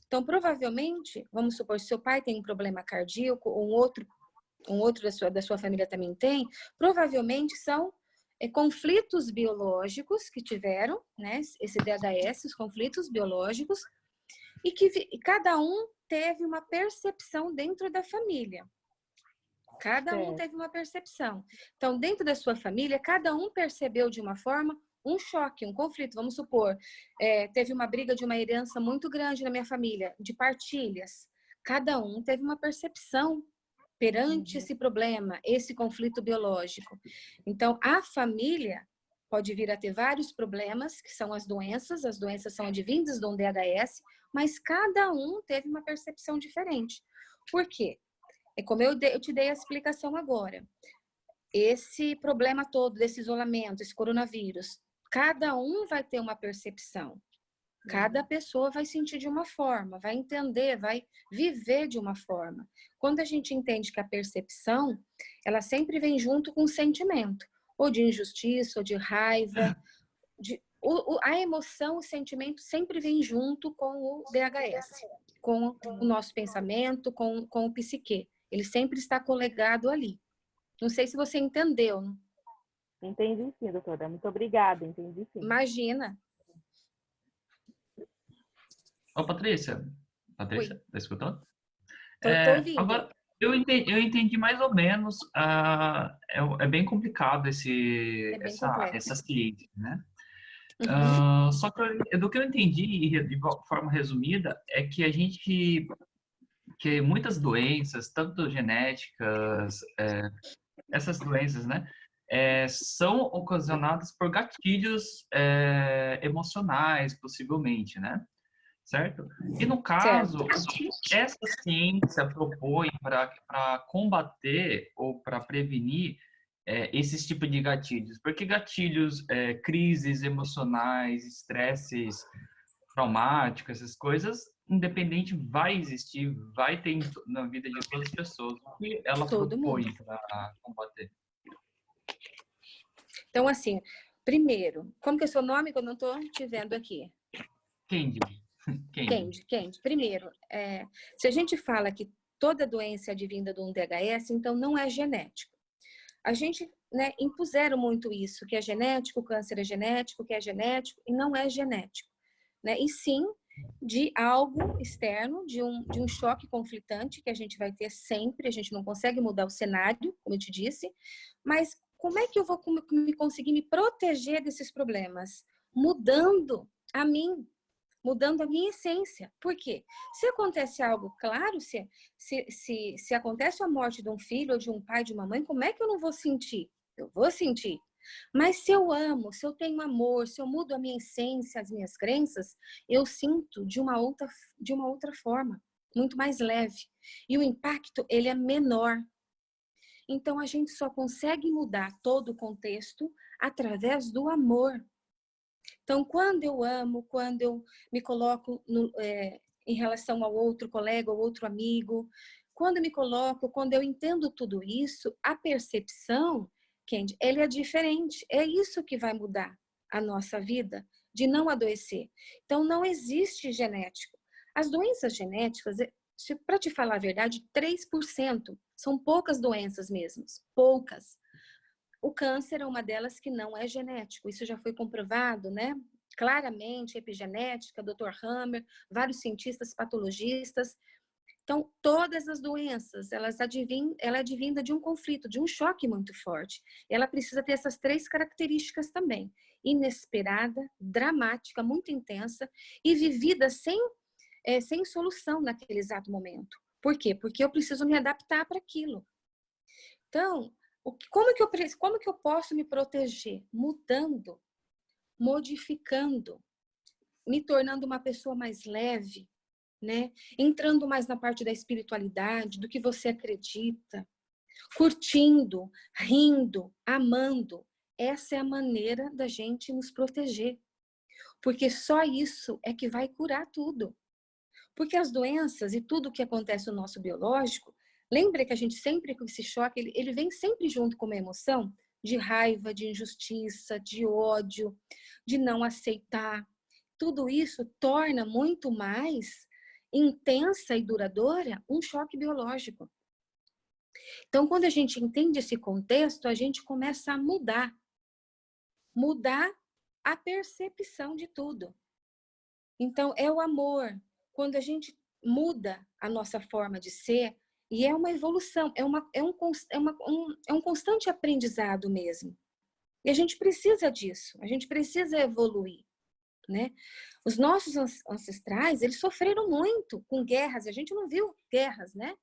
Então, provavelmente, vamos supor, se seu pai tem um problema cardíaco, ou um outro da sua família também tem, provavelmente são conflitos biológicos que tiveram, né? Esse DHS, os conflitos biológicos, e que cada um teve uma percepção dentro da família. Cada um teve uma percepção. Então, dentro da sua família, cada um percebeu de uma forma um choque, um conflito. Vamos supor, teve uma briga de uma herança muito grande na minha família, de partilhas. Cada um teve uma percepção perante esse problema, esse conflito biológico. Então, a família pode vir a ter vários problemas, que são as doenças são advindas do DHS, mas cada um teve uma percepção diferente. Por quê? É como eu te dei a explicação agora. Esse problema todo desse isolamento, esse coronavírus, cada um vai ter uma percepção. Cada pessoa vai sentir de uma forma, vai entender, vai viver de uma forma. Quando a gente entende que a percepção, ela sempre vem junto com o sentimento, ou de injustiça, ou de raiva, a emoção, o sentimento sempre vem junto com o DHS, com o nosso pensamento, com o psique. Ele sempre está colegado ali. Não sei se você entendeu. Entendi sim, doutora. Muito obrigada, entendi sim. Imagina. Ô, Patrícia. Patrícia, Oi. tá escutando? Tô ouvindo. Agora, eu entendi mais ou menos. É bem complicado É bem complexo. essa ciência, né? Uhum. Só que do que eu entendi, de forma resumida, é que que muitas doenças, tanto genéticas, essas doenças, né, são ocasionadas por gatilhos emocionais, possivelmente, né? Certo? E no caso, Certo. o que essa ciência propõe para combater ou para prevenir esses tipos de gatilhos? Porque gatilhos, crises emocionais, estresses traumáticos, essas coisas, independente, vai existir, vai ter na vida de todas as pessoas. O que ela Todo mundo. propõe para combater? Então, assim, primeiro, como que é o seu nome que eu não estou te vendo aqui? Kendi. Kendi. Primeiro, se a gente fala que toda doença é advinda de um DHS, então não é genético. A gente, né, impuseram muito isso, que é genético, o câncer é genético, que é genético, e não é genético, né? E sim de algo externo, de um choque conflitante que a gente vai ter sempre, a gente não consegue mudar o cenário, como eu te disse, mas como é que eu vou conseguir me proteger desses problemas? Mudando a mim, mudando a minha essência. Por quê? Se acontece algo, claro, se acontece a morte de um filho, ou de um pai, de uma mãe, como é que eu não vou sentir? Eu vou sentir. Mas se eu amo, se eu tenho amor, se eu mudo a minha essência, as minhas crenças, eu sinto de uma outra forma, muito mais leve. E o impacto, ele é menor. Então, a gente só consegue mudar todo o contexto através do amor. Então, quando eu amo, quando eu me coloco em relação ao outro colega, ao outro amigo, quando eu entendo tudo isso, a percepção, Kendi, ela é diferente. É isso que vai mudar a nossa vida, de não adoecer. Então, não existe genético. As doenças genéticas, para te falar a verdade, 3%. São poucas doenças mesmo, poucas. O câncer é uma delas que não é genético. Isso já foi comprovado, né? Claramente, epigenética, Dr. Hammer, vários cientistas patologistas. Então, todas as doenças, ela é advinda de um conflito, de um choque muito forte. Ela precisa ter essas 3 características também. Inesperada, dramática, muito intensa e vivida sem solução naquele exato momento. Por quê? Porque eu preciso me adaptar para aquilo. Então, como que eu posso me proteger? Mudando, modificando, me tornando uma pessoa mais leve, né? Entrando mais na parte da espiritualidade, do que você acredita, curtindo, rindo, amando. Essa é a maneira da gente nos proteger. Porque só isso é que vai curar tudo. Porque as doenças e tudo que acontece no nosso biológico, lembra que a gente sempre, com esse choque, ele vem sempre junto com uma emoção de raiva, de injustiça, de ódio, de não aceitar. Tudo isso torna muito mais intensa e duradoura um choque biológico. Então, quando a gente entende esse contexto, a gente começa a mudar a percepção de tudo. Então, é o amor. Quando a gente muda a nossa forma de ser, e é uma evolução, é um constante aprendizado mesmo. E a gente precisa disso, a gente precisa evoluir, né? Os nossos ancestrais, eles sofreram muito com guerras, a gente não viu guerras, né?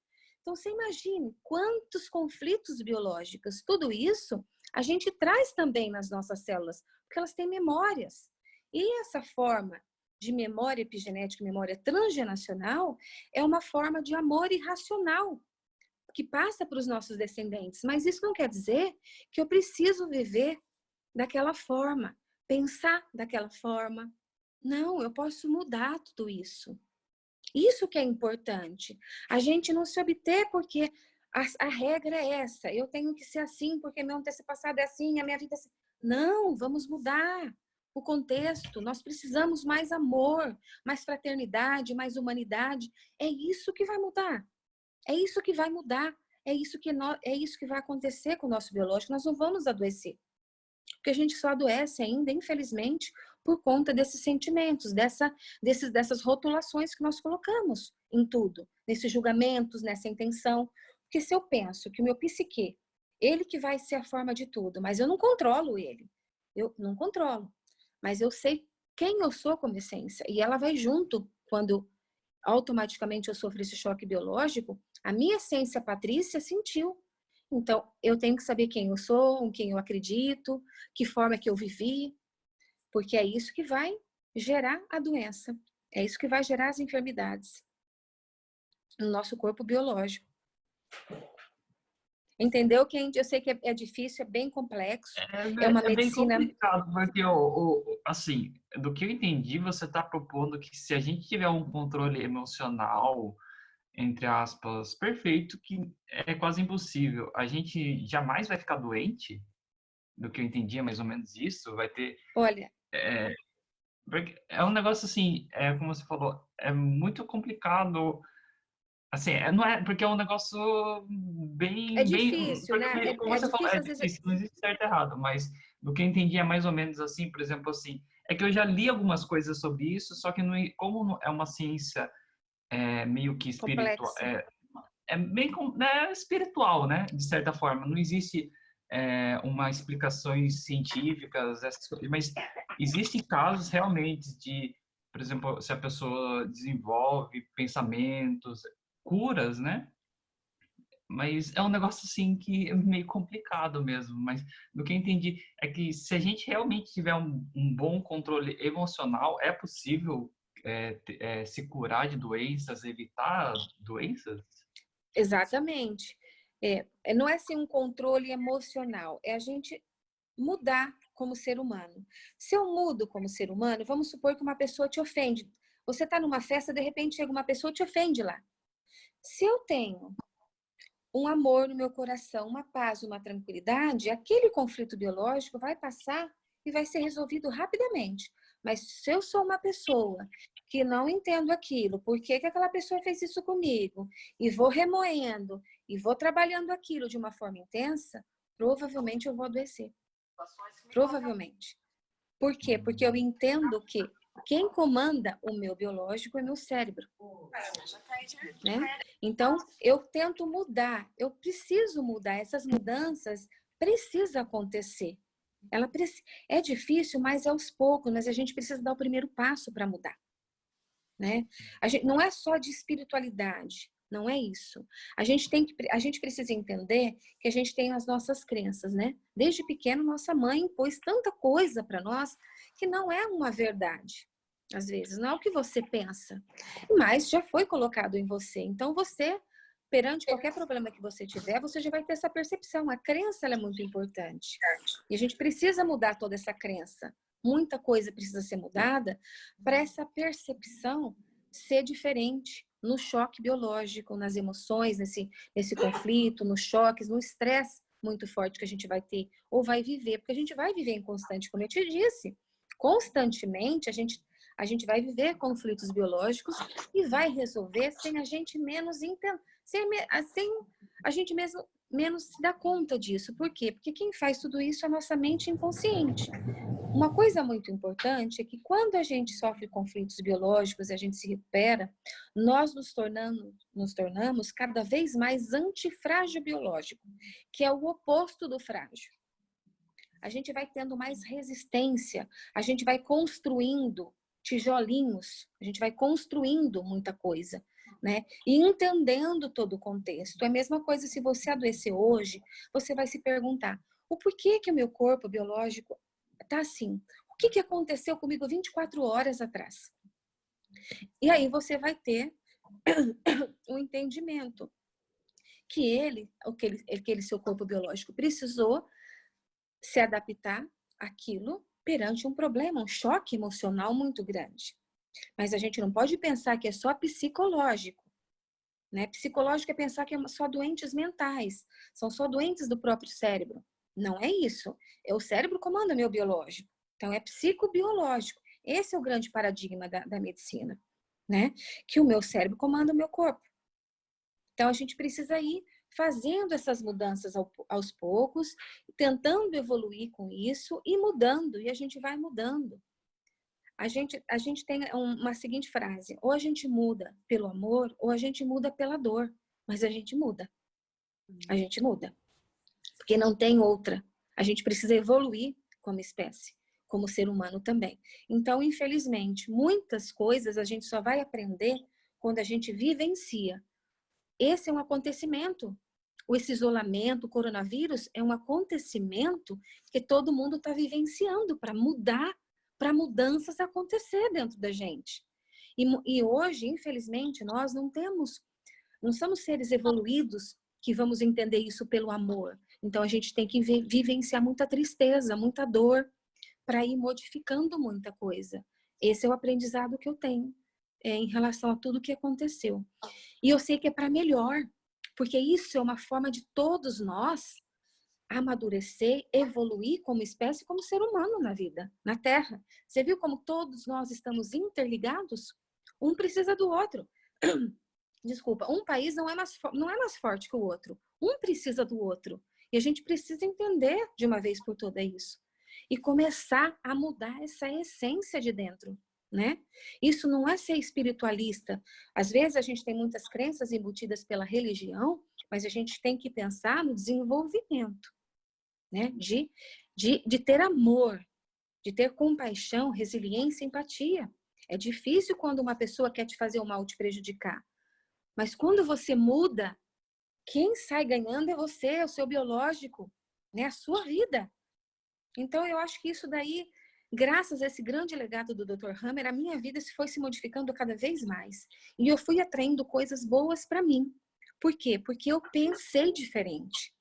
Então, você imagine quantos conflitos biológicos, tudo isso a gente traz também nas nossas células, porque elas têm memórias. E essa forma de memória epigenética, memória transgeracional, é uma forma de amor irracional que passa para os nossos descendentes. Mas isso não quer dizer que eu preciso viver daquela forma, pensar daquela forma. Não, eu posso mudar tudo isso. Isso que é importante. A gente não se obter porque a regra é essa. Eu tenho que ser assim porque meu antepassado é assim, a minha vida é assim. Não, vamos mudar. o contexto, nós precisamos mais amor, mais fraternidade, mais humanidade. É isso que vai mudar. É isso que vai mudar. É isso que vai acontecer com o nosso biológico. Nós não vamos adoecer. Porque a gente só adoece ainda, infelizmente, por conta desses sentimentos, dessas rotulações que nós colocamos em tudo, nesses julgamentos, nessa intenção. Porque se eu penso que o meu psique, ele que vai ser a forma de tudo, mas eu não controlo ele. Eu não controlo. Mas eu sei quem eu sou como essência. E ela vai junto quando automaticamente eu sofro esse choque biológico. A minha essência Patrícia sentiu. Então, eu tenho que saber quem eu sou, em quem eu acredito, que forma que eu vivi, porque é isso que vai gerar a doença. É isso que vai gerar as enfermidades no nosso corpo biológico. Entendeu? Eu sei que é difícil, é bem complexo. É uma bem medicina... complicado, porque, assim, do que eu entendi, você está propondo que se a gente tiver um controle emocional, entre aspas, perfeito, que é quase impossível, a gente jamais vai ficar doente? Do que eu entendi, é mais ou menos isso? Vai ter... Olha, Porque é um negócio assim, como você falou, é muito complicado. Assim, não é, porque é um negócio é bem, difícil, né? porque, como É você falou, é difícil, às vezes... difícil, não existe certo e errado, mas do que eu entendi é mais ou menos assim, por exemplo, assim, é que eu já li algumas coisas sobre isso, só que como é uma ciência meio que espiritual, complexa. é bem né, espiritual, né, de certa forma, não existe uma explicações científicas, essas coisas, mas existem casos realmente de, por exemplo, se a pessoa desenvolve pensamentos, curas, né? Mas é um negócio assim que é meio complicado mesmo. Mas do que eu entendi é que se a gente realmente tiver um bom controle emocional, é possível se curar de doenças, evitar doenças? Exatamente. Não é assim um controle emocional, é a gente mudar como ser humano. Se eu mudo como ser humano, vamos supor que uma pessoa te ofende. Você está numa festa, de repente chega uma pessoa e te ofende lá. Se eu tenho um amor no meu coração, uma paz, uma tranquilidade, aquele conflito biológico vai passar e vai ser resolvido rapidamente. Mas se eu sou uma pessoa que não entendo aquilo, por que aquela pessoa fez isso comigo, e vou remoendo, e vou trabalhando aquilo de uma forma intensa, provavelmente eu vou adoecer. Provavelmente. Por quê? Porque eu entendo que quem comanda o meu biológico é meu cérebro. Né? Então, eu tento mudar, eu preciso mudar, essas mudanças precisam acontecer. É difícil, mas é aos poucos, mas a gente precisa dar o primeiro passo para mudar. Né? Não é só de espiritualidade, não é isso. A gente precisa entender que a gente tem as nossas crenças, né? Desde pequeno, nossa mãe impôs tanta coisa para nós que não é uma verdade. Às vezes, não é o que você pensa, mas já foi colocado em você. Então, você, perante qualquer problema que você tiver, você já vai ter essa percepção. A crença ela é muito importante. E a gente precisa mudar toda essa crença. Muita coisa precisa ser mudada para essa percepção ser diferente no choque biológico, nas emoções, nesse conflito, nos choques, no estresse muito forte que a gente vai ter ou vai viver, porque a gente vai viver em constante, como eu te disse, constantemente a gente vai viver conflitos biológicos e vai resolver sem a gente sem a gente mesmo menos se dar conta disso. Por quê? Porque quem faz tudo isso é a nossa mente inconsciente. Uma coisa muito importante é que quando a gente sofre conflitos biológicos e a gente se recupera, nós nos tornamos cada vez mais antifrágil biológico, que é o oposto do frágil. A gente vai tendo mais resistência, a gente vai construindo tijolinhos, a gente vai construindo muita coisa, né? E entendendo todo o contexto. É a mesma coisa se você adoecer hoje, você vai se perguntar, o porquê que o meu corpo biológico tá assim? O que aconteceu comigo 24 horas atrás? E aí você vai ter um entendimento que aquele seu corpo biológico precisou se adaptar àquilo perante um problema, um choque emocional muito grande. Mas a gente não pode pensar que é só psicológico, né? Psicológico é pensar que é só doentes mentais, são só doentes do próprio cérebro. Não é isso. É o cérebro comanda meu biológico, Então, é psicobiológico. Esse é o grande paradigma da medicina, né? Que o meu cérebro comanda o meu corpo. Então, a gente precisa ir fazendo essas mudanças aos poucos, tentando evoluir com isso e mudando, e a gente vai mudando. A gente tem uma seguinte frase: ou a gente muda pelo amor, ou a gente muda pela dor. Mas a gente muda. A gente muda. Porque não tem outra. A gente precisa evoluir como espécie, como ser humano também. Então, infelizmente, muitas coisas a gente só vai aprender quando a gente vivencia. Esse é um acontecimento. Esse isolamento, o coronavírus, é um acontecimento que todo mundo está vivenciando para mudar, para mudanças acontecer dentro da gente. E hoje, infelizmente, nós não somos seres evoluídos que vamos entender isso pelo amor. Então, a gente tem que vivenciar muita tristeza, muita dor, para ir modificando muita coisa. Esse é o aprendizado que eu tenho em relação a tudo que aconteceu. E eu sei que é para melhor, porque isso é uma forma de todos nós amadurecer, evoluir como espécie, como ser humano na vida, na Terra. Você viu como todos nós estamos interligados? Um precisa do outro. Desculpa, um país não é mais forte que o outro. Um precisa do outro. E a gente precisa entender de uma vez por todas isso. E começar a mudar essa essência de dentro, né? Isso não é ser espiritualista. Às vezes a gente tem muitas crenças embutidas pela religião, mas a gente tem que pensar no desenvolvimento, né? De ter amor, de ter compaixão, resiliência, empatia. É difícil quando uma pessoa quer te fazer o mal, te prejudicar. Mas quando você muda, quem sai ganhando é você, é o seu biológico, né? A sua vida. Então, eu acho que isso daí, graças a esse grande legado do Dr. Hammer, a minha vida foi se modificando cada vez mais. E eu fui atraindo coisas boas para mim. Por quê? Porque eu pensei diferente.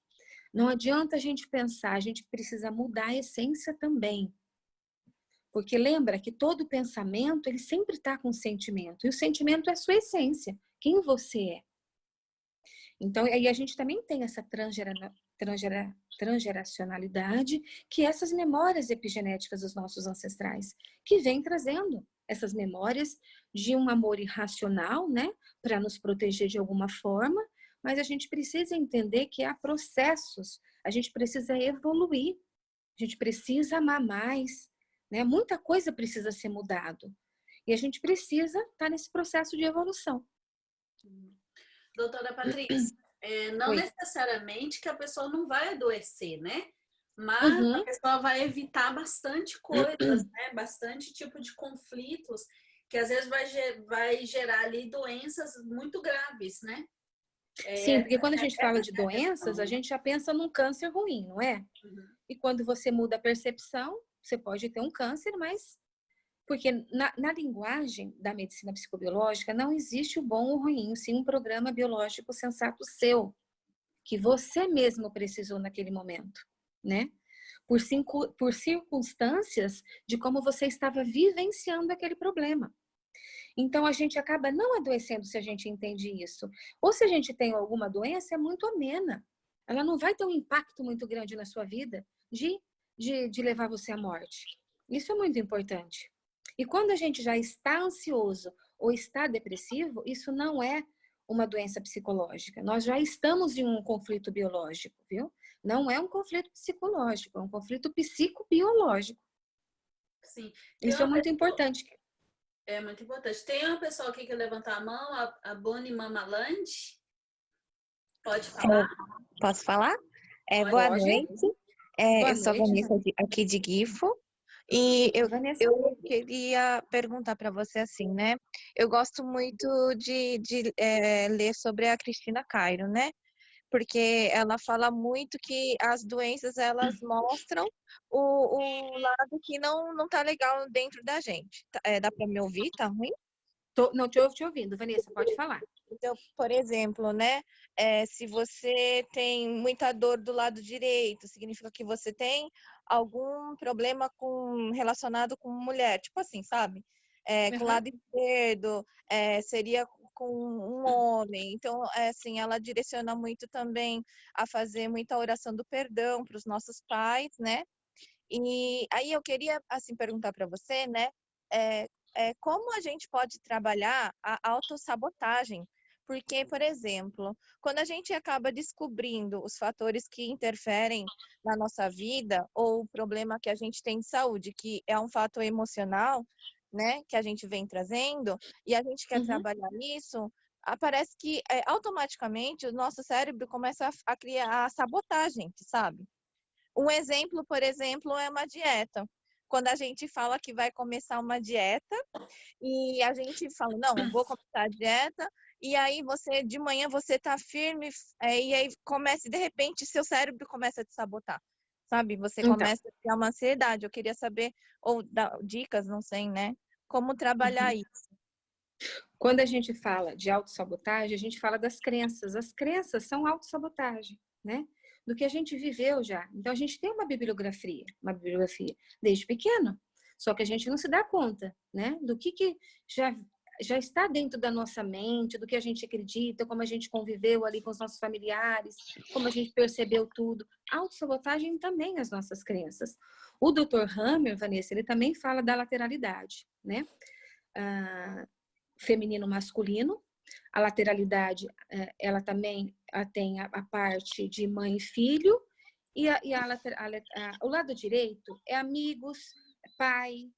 Não adianta a gente pensar, a gente precisa mudar a essência também. Porque lembra que todo pensamento, ele sempre está com sentimento. E o sentimento é a sua essência, quem você é. Então, aí a gente também tem essa transgeracionalidade, que é essas memórias epigenéticas dos nossos ancestrais, que vem trazendo essas memórias de um amor irracional, né, para nos proteger de alguma forma, mas a gente precisa entender que há processos, a gente precisa evoluir, a gente precisa amar mais, né, muita coisa precisa ser mudado, e a gente precisa estar nesse processo de evolução. Doutora Patrícia, não Oi. necessariamente que a pessoa não vai adoecer, né? Mas a pessoa vai evitar bastante coisas, né? Bastante tipo de conflitos, que às vezes vai gerar ali doenças muito graves, né? Sim, porque quando a gente fala de doenças, a gente já pensa num câncer ruim, não é? Uhum. E quando você muda a percepção, você pode ter um câncer, mas... Porque na linguagem da medicina psicobiológica não existe o bom ou o ruim, sim um programa biológico sensato seu, que você mesmo precisou naquele momento, né? Por circunstâncias de como você estava vivenciando aquele problema. Então, a gente acaba não adoecendo se a gente entende isso. Ou se a gente tem alguma doença, é muito amena. Ela não vai ter um impacto muito grande na sua vida de levar você à morte. Isso é muito importante. E quando a gente já está ansioso ou está depressivo, isso não é uma doença psicológica. Nós já estamos em um conflito biológico, viu? Não é um conflito psicológico, é um conflito psicobiológico. Sim. Isso é muito importante. É muito importante. Tem uma pessoa aqui que levantou a mão, a Boni Mamaland. Pode falar? Posso falar? Boa noite. Eu sou a Vanessa aqui de Gifo. E eu queria perguntar para você assim, né? Eu gosto muito de ler sobre a Cristina Cairo, né? Porque ela fala muito que as doenças, elas mostram o lado que não tá legal dentro da gente. Dá para me ouvir? Tá ruim? Não, estou te ouvindo, Vanessa, pode falar. Então, por exemplo, né? Se você tem muita dor do lado direito, significa que você tem algum problema relacionado com mulher, tipo assim, sabe? Com o lado esquerdo, seria com um homem. Então, assim, ela direciona muito também a fazer muita oração do perdão para os nossos pais, né? E aí eu queria, assim, perguntar para você, né, como a gente pode trabalhar a autossabotagem? Porque, por exemplo, quando a gente acaba descobrindo os fatores que interferem na nossa vida ou o problema que a gente tem de saúde, que é um fator emocional, né, que a gente vem trazendo, e a gente quer trabalhar isso, parece que automaticamente o nosso cérebro começa a criar a sabotagem, sabe? Um exemplo, por exemplo, é uma dieta. Quando a gente fala que vai começar uma dieta e a gente fala, não, vou começar a dieta, e aí você, de manhã, você tá firme, e aí começa, de repente, seu cérebro começa a te sabotar, sabe? Você Então, começa a ter uma ansiedade. Eu queria saber, ou dar dicas, não sei, né? Como trabalhar isso. quando a gente fala de autossabotagem, a gente fala das crenças. As crenças são autossabotagem, né? Do que a gente viveu já. Então, a gente tem uma bibliografia desde pequeno. Só que a gente não se dá conta, né? Do que já está dentro da nossa mente, do que a gente acredita, como a gente conviveu ali com os nossos familiares, como a gente percebeu tudo. Autossabotagem também as nossas crenças. O Dr. Hammer, Vanessa, ele também fala da lateralidade, né? Feminino, masculino. A lateralidade, ela também tem a parte de mãe e filho. E o lado direito é amigos, pai,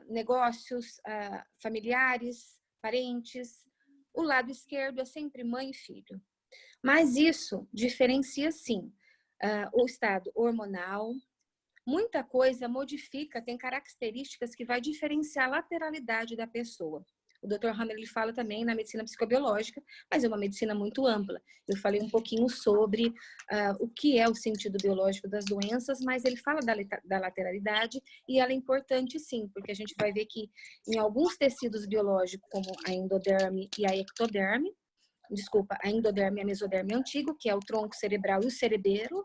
negócios, familiares, parentes. O lado esquerdo é sempre mãe e filho. Mas isso diferencia, sim, o estado hormonal. Muita coisa modifica, tem características que vai diferenciar a lateralidade da pessoa. O Dr. Hammer, ele fala também na medicina psicobiológica, mas é uma medicina muito ampla. Eu falei um pouquinho sobre o que é o sentido biológico das doenças, mas ele fala da lateralidade e ela é importante sim, porque a gente vai ver que em alguns tecidos biológicos, como a endoderme e a ectoderme, a endoderme e a mesoderme antigo, que é o tronco cerebral e o cerebelo,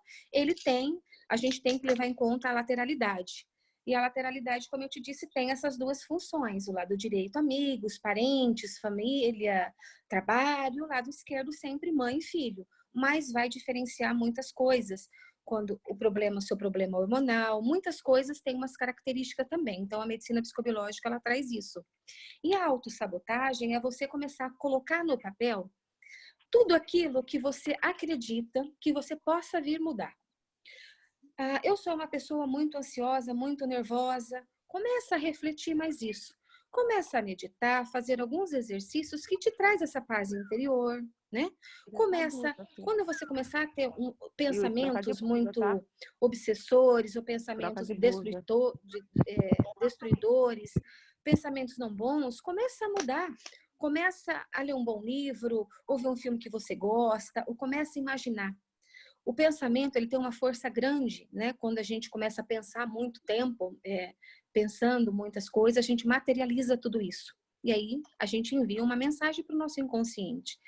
a gente tem que levar em conta a lateralidade. E a lateralidade, como eu te disse, tem essas duas funções. O lado direito, amigos, parentes, família, trabalho. O lado esquerdo, sempre mãe e filho. Mas vai diferenciar muitas coisas. Quando seu problema hormonal, muitas coisas têm umas características também. Então, a medicina psicobiológica, ela traz isso. E a autossabotagem é você começar a colocar no papel tudo aquilo que você acredita que você possa vir mudar. Eu sou uma pessoa muito ansiosa, muito nervosa. Começa a refletir mais isso. Começa a meditar, fazer alguns exercícios que te traz essa paz interior, né? Quando você começar a ter pensamentos muito obsessores ou pensamentos destruidores, pensamentos não bons, começa a mudar. Começa a ler um bom livro, ou ver um filme que você gosta, ou começa a imaginar. O pensamento, ele tem uma força grande, né? Quando a gente começa a pensar muito tempo, pensando muitas coisas, a gente materializa tudo isso. E aí, a gente envia uma mensagem para o nosso inconsciente.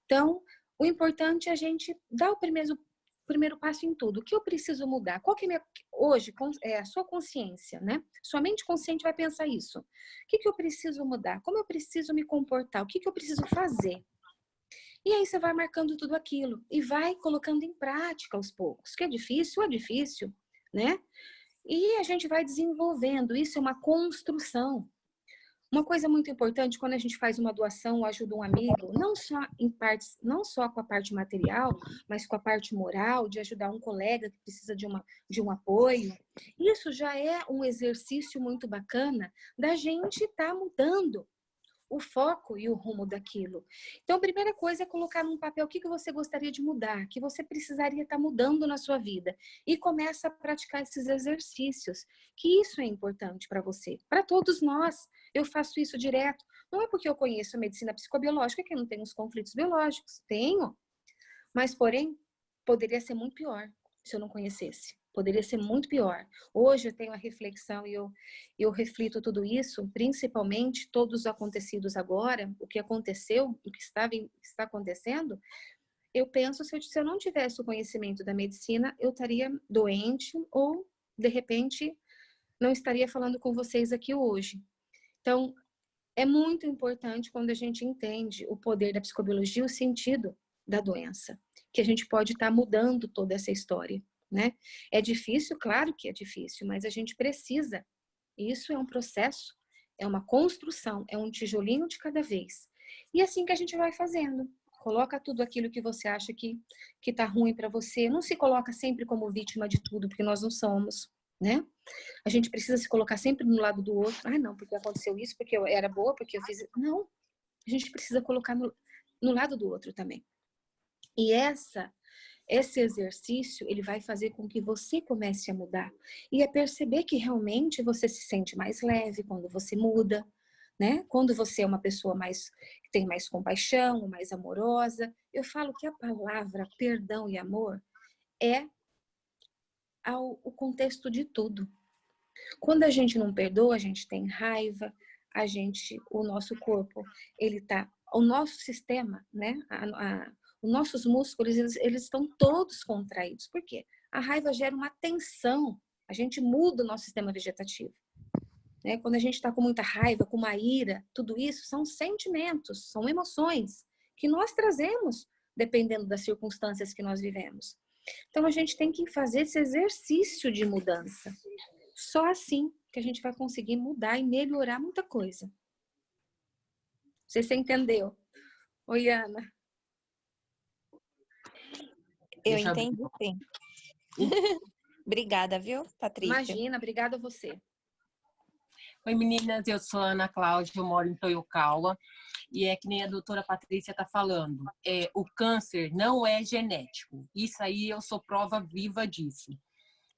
Então, o importante é a gente dar o primeiro passo em tudo. O que eu preciso mudar? Qual que é hoje, a sua consciência, né? Sua mente consciente vai pensar isso. O que eu preciso mudar? Como eu preciso me comportar? O que eu preciso fazer? E aí você vai marcando tudo aquilo e vai colocando em prática aos poucos. Que é difícil, né? E a gente vai desenvolvendo. Isso é uma construção. Uma coisa muito importante, quando a gente faz uma doação ou ajuda um amigo, não só com a parte material, mas com a parte moral, de ajudar um colega que precisa de um apoio, isso já é um exercício muito bacana da gente estar mudando o foco e o rumo daquilo. Então, a primeira coisa é colocar num papel o que você gostaria de mudar, que você precisaria estar mudando na sua vida. E começa a praticar esses exercícios, que isso é importante para você, para todos nós. Eu faço isso direto. Não é porque eu conheço a medicina psicobiológica que eu não tenho os conflitos biológicos. Tenho. Mas, porém, poderia ser muito pior se eu não conhecesse. Poderia ser muito pior. Hoje eu tenho a reflexão e eu reflito tudo isso, principalmente todos os acontecidos agora, o que aconteceu, o que está acontecendo. Eu penso, se eu não tivesse o conhecimento da medicina, eu estaria doente ou, de repente, não estaria falando com vocês aqui hoje. Então, é muito importante quando a gente entende o poder da psicobiologia, o sentido da doença, que a gente pode estar mudando toda essa história. né? É difícil, claro que é difícil, mas a gente precisa. Isso é um processo, é uma construção, é um tijolinho de cada vez. E assim que a gente vai fazendo. Coloca tudo aquilo que você acha que tá ruim para você. Não se coloca sempre como vítima de tudo, porque nós não somos, né? A gente precisa se colocar sempre no lado do outro. Ah, não, porque aconteceu isso, porque eu era boa, porque eu fiz... Não, a gente precisa colocar no lado do outro também. E esse exercício, ele vai fazer com que você comece a mudar. E é perceber que realmente você se sente mais leve quando você muda, né? Quando você é uma pessoa que tem mais compaixão, mais amorosa. Eu falo que a palavra perdão e amor é o contexto de tudo. Quando a gente não perdoa, a gente tem raiva, o nosso corpo, o nosso sistema, né? Os nossos músculos, eles estão todos contraídos. Por quê? A raiva gera uma tensão. A gente muda o nosso sistema vegetativo. Né? Quando a gente está com muita raiva, com uma ira, tudo isso são sentimentos, são emoções que nós trazemos dependendo das circunstâncias que nós vivemos. Então, a gente tem que fazer esse exercício de mudança. Só assim que a gente vai conseguir mudar e melhorar muita coisa. Não sei se você entendeu. Oi, Ana. Eu entendi, sim. Obrigada, viu, Patrícia? Imagina, obrigada a você. Oi, meninas, eu sou a Ana Cláudia, eu moro em Toyokawa, e é que nem a doutora Patrícia está falando, o câncer não é genético, isso aí eu sou prova viva disso,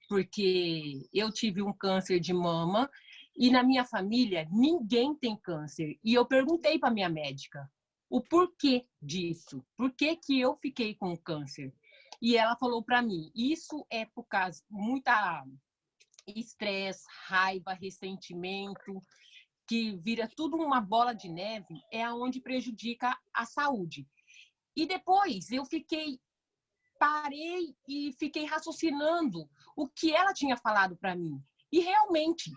porque eu tive um câncer de mama, e na minha família ninguém tem câncer, e eu perguntei para minha médica o porquê disso, por que que eu fiquei com câncer, e ela falou para mim, isso é por causa muita estresse, raiva, ressentimento, que vira tudo uma bola de neve, é aonde prejudica a saúde. E depois eu parei e fiquei raciocinando o que ela tinha falado para mim. E realmente,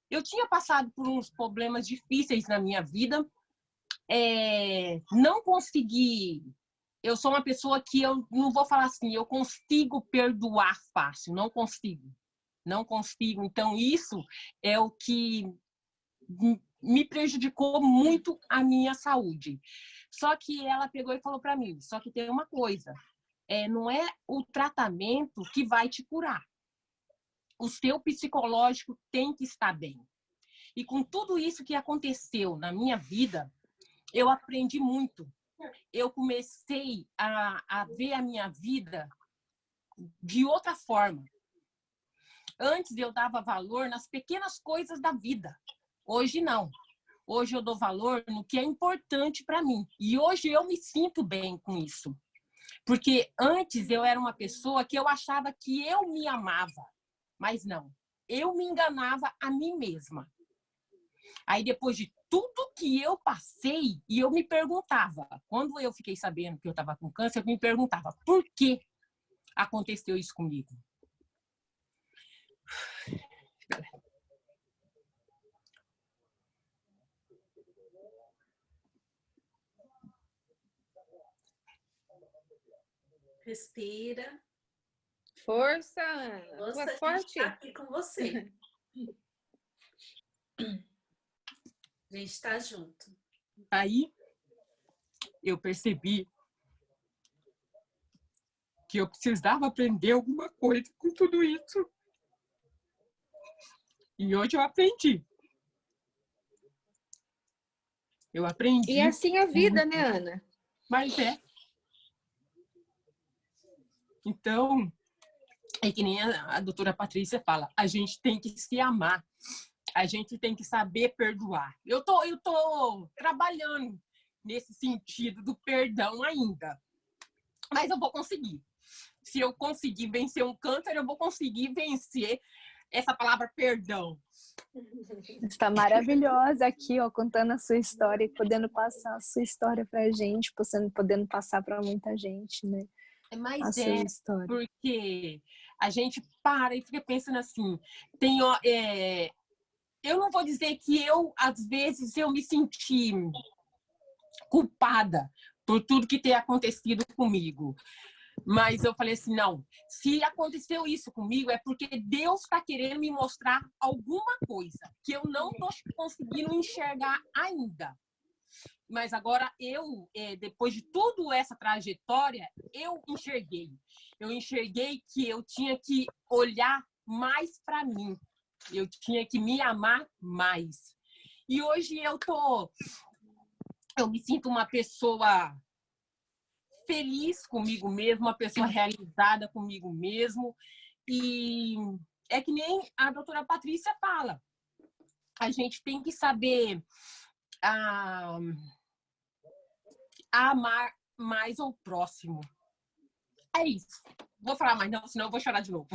eu tinha passado por uns problemas difíceis na minha vida, não consegui. Eu sou uma pessoa que eu não vou falar assim, eu consigo perdoar fácil, não consigo. Não consigo. Então, isso é o que me prejudicou muito a minha saúde. Só que ela pegou e falou para mim, só que tem uma coisa, não é o tratamento que vai te curar. O seu psicológico tem que estar bem. E com tudo isso que aconteceu na minha vida, eu aprendi muito. Eu comecei a ver a minha vida de outra forma. Antes eu dava valor nas pequenas coisas da vida. Hoje não. Hoje eu dou valor no que é importante para mim. E hoje eu me sinto bem com isso. Porque antes eu era uma pessoa que eu achava que eu me amava. Mas não. Eu me enganava a mim mesma. Aí depois de tudo que eu passei, e eu me perguntava, quando eu fiquei sabendo que eu estava com câncer, eu me perguntava, por que aconteceu isso comigo? Respira. Força, Ana. Tu é forte. Tá aqui com você. A gente está junto. Aí eu percebi que eu precisava aprender alguma coisa com tudo isso. E hoje eu aprendi. Eu aprendi. E assim é a vida, né, Ana? Mas é. Então, é que nem a doutora Patrícia fala, a gente tem que se amar. A gente tem que saber perdoar. Eu tô trabalhando nesse sentido do perdão ainda. Mas eu vou conseguir. Se eu conseguir vencer um câncer, eu vou conseguir vencer essa palavra perdão. Está maravilhosa aqui, ó, contando a sua história e podendo passar a sua história pra gente, podendo passar para muita gente, né? Mas sua história. Porque a gente para e fica pensando assim, eu não vou dizer que às vezes, eu me senti culpada por tudo que tem acontecido comigo. Mas eu falei assim, não, se aconteceu isso comigo é porque Deus está querendo me mostrar alguma coisa que eu não estou conseguindo enxergar ainda. Mas agora eu, depois de toda essa trajetória, eu enxerguei. Eu enxerguei que eu tinha que olhar mais para mim. Eu tinha que me amar mais. E hoje eu me sinto uma pessoa feliz comigo mesmo, uma pessoa realizada comigo mesmo. E é que nem a doutora Patrícia fala. A gente tem que saber amar mais o próximo. É isso. Vou falar mais não, senão eu vou chorar de novo.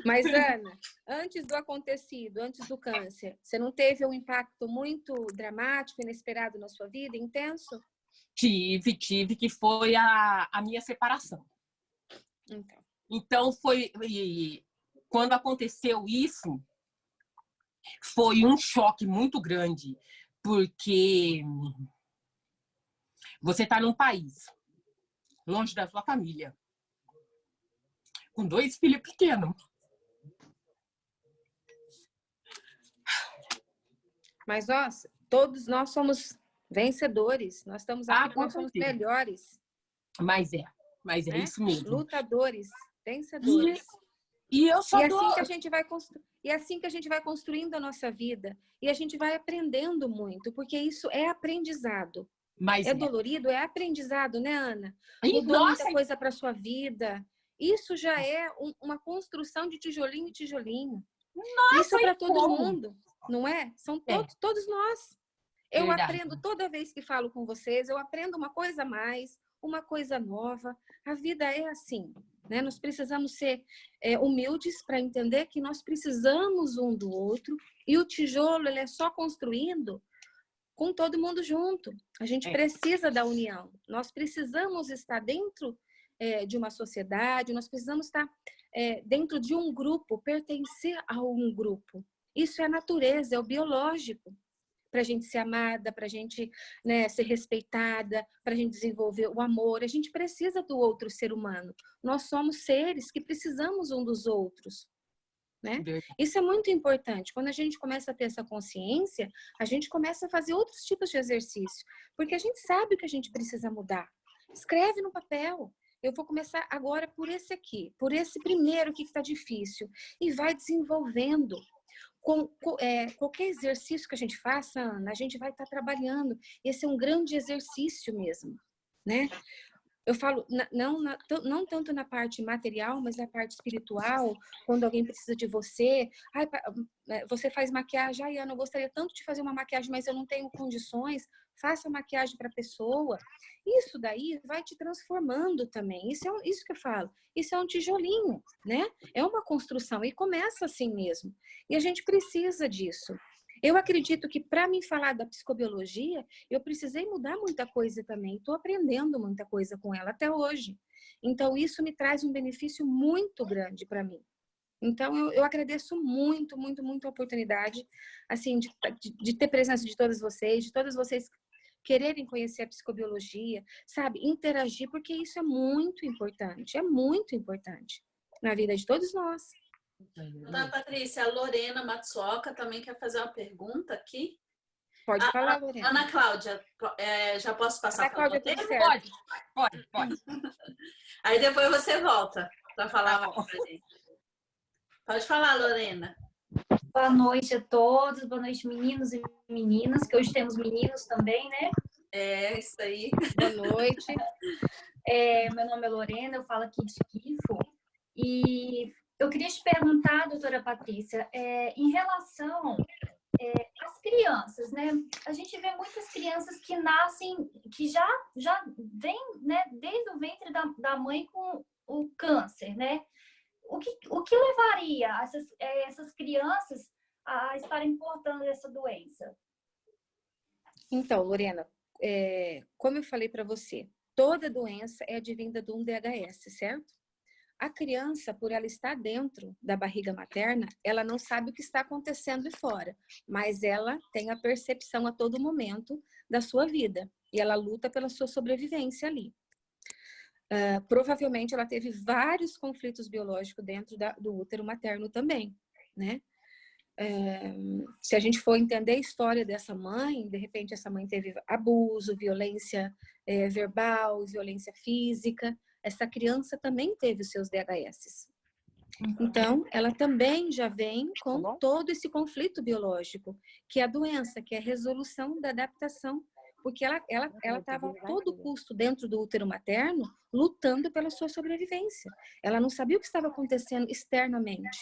Mas, Ana, antes do acontecido, antes do câncer, você não teve um impacto muito dramático, inesperado na sua vida, intenso? Tive, que foi a minha separação. Então foi... Quando aconteceu isso, foi um choque muito grande, porque você está num país, longe da sua família, com 2 filhos pequenos. Mas, todos nós somos vencedores. Nós estamos aqui porque nós somos melhores. Mas é isso mesmo. Lutadores, vencedores. E eu só assim que a gente vai e assim que a gente vai construindo a nossa vida. E a gente vai aprendendo muito, porque isso é aprendizado. Mas é dolorido, é aprendizado, né, Ana? Mudou muita coisa para sua vida. Isso já é uma construção de tijolinho em tijolinho. Nossa, isso é para todo mundo, não é? São todos nós. Eu aprendo toda vez que falo com vocês, eu aprendo uma coisa a mais, uma coisa nova. A vida é assim, né? Nós precisamos ser humildes para entender que nós precisamos um do outro e o tijolo ele é só construindo com todo mundo junto. A gente precisa da união. Nós precisamos estar dentro de uma sociedade, nós precisamos estar dentro de um grupo, pertencer a um grupo. Isso é a natureza, é o biológico. Para a gente ser amada, para a gente ser respeitada, para a gente desenvolver o amor. A gente precisa do outro ser humano. Nós somos seres que precisamos um dos outros. Né? Isso é muito importante. Quando a gente começa a ter essa consciência, a gente começa a fazer outros tipos de exercício, porque a gente sabe o que a gente precisa mudar. Escreve no papel. Eu vou começar agora por esse aqui, por esse primeiro aqui que está difícil, e vai desenvolvendo. Qualquer exercício que a gente faça, Ana, a gente vai estar trabalhando. Esse é um grande exercício mesmo, né? Eu falo, não tanto na parte material, mas na parte espiritual, quando alguém precisa de você. Você faz maquiagem, Ana, eu gostaria tanto de fazer uma maquiagem, mas eu não tenho condições. Faça maquiagem para a pessoa. Isso daí vai te transformando também. Isso que eu falo. Isso é um tijolinho, né? É uma construção e começa assim mesmo. E a gente precisa disso. Eu acredito que para mim falar da psicobiologia, eu precisei mudar muita coisa também. Estou aprendendo muita coisa com ela até hoje. Então, isso me traz um benefício muito grande para mim. Então, eu agradeço muito, muito, muito a oportunidade assim, de ter presença de todas vocês quererem conhecer a psicobiologia, sabe? Interagir, porque isso é muito importante na vida de todos nós. Então, Patrícia, a Lorena Matsuoka também quer fazer uma pergunta aqui. Pode falar, Lorena. Ana Cláudia, já posso passar para você? Pode. Aí depois você volta para falar pra gente. Pode falar, Lorena. Boa noite a todos, boa noite, meninos e meninas, que hoje temos meninos também, né? É, isso aí. Boa noite. Meu nome é Lorena, eu falo aqui de Gifo. E eu queria te perguntar, doutora Patrícia, em relação às crianças, né? A gente vê muitas crianças que nascem, que já vêm, né, desde o ventre da mãe com o câncer, né? O que levaria essas crianças a estarem portando essa doença? Então, Lorena, como eu falei para você, toda doença é advinda de um DHS, certo? A criança, por ela estar dentro da barriga materna, ela não sabe o que está acontecendo de fora, mas ela tem a percepção a todo momento da sua vida e ela luta pela sua sobrevivência ali. provavelmente ela teve vários conflitos biológicos dentro do útero materno também, né? Se a gente for entender a história dessa mãe, de repente essa mãe teve abuso, violência verbal, violência física, essa criança também teve os seus DHS. Então, ela também já vem com todo esse conflito biológico, que é a doença, que é a resolução da adaptação, porque ela estava a todo custo dentro do útero materno, lutando pela sua sobrevivência. Ela não sabia o que estava acontecendo externamente.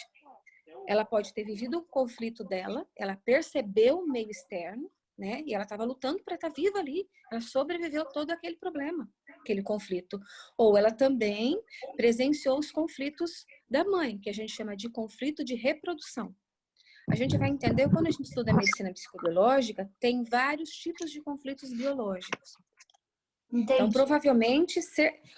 Ela pode ter vivido o conflito dela, ela percebeu o meio externo, né? E ela estava lutando para estar viva ali. Ela sobreviveu todo aquele problema, aquele conflito. Ou ela também presenciou os conflitos da mãe, que a gente chama de conflito de reprodução. A gente vai entender, quando a gente estuda a medicina psicobiológica, tem vários tipos de conflitos biológicos. Entendi. Então, provavelmente,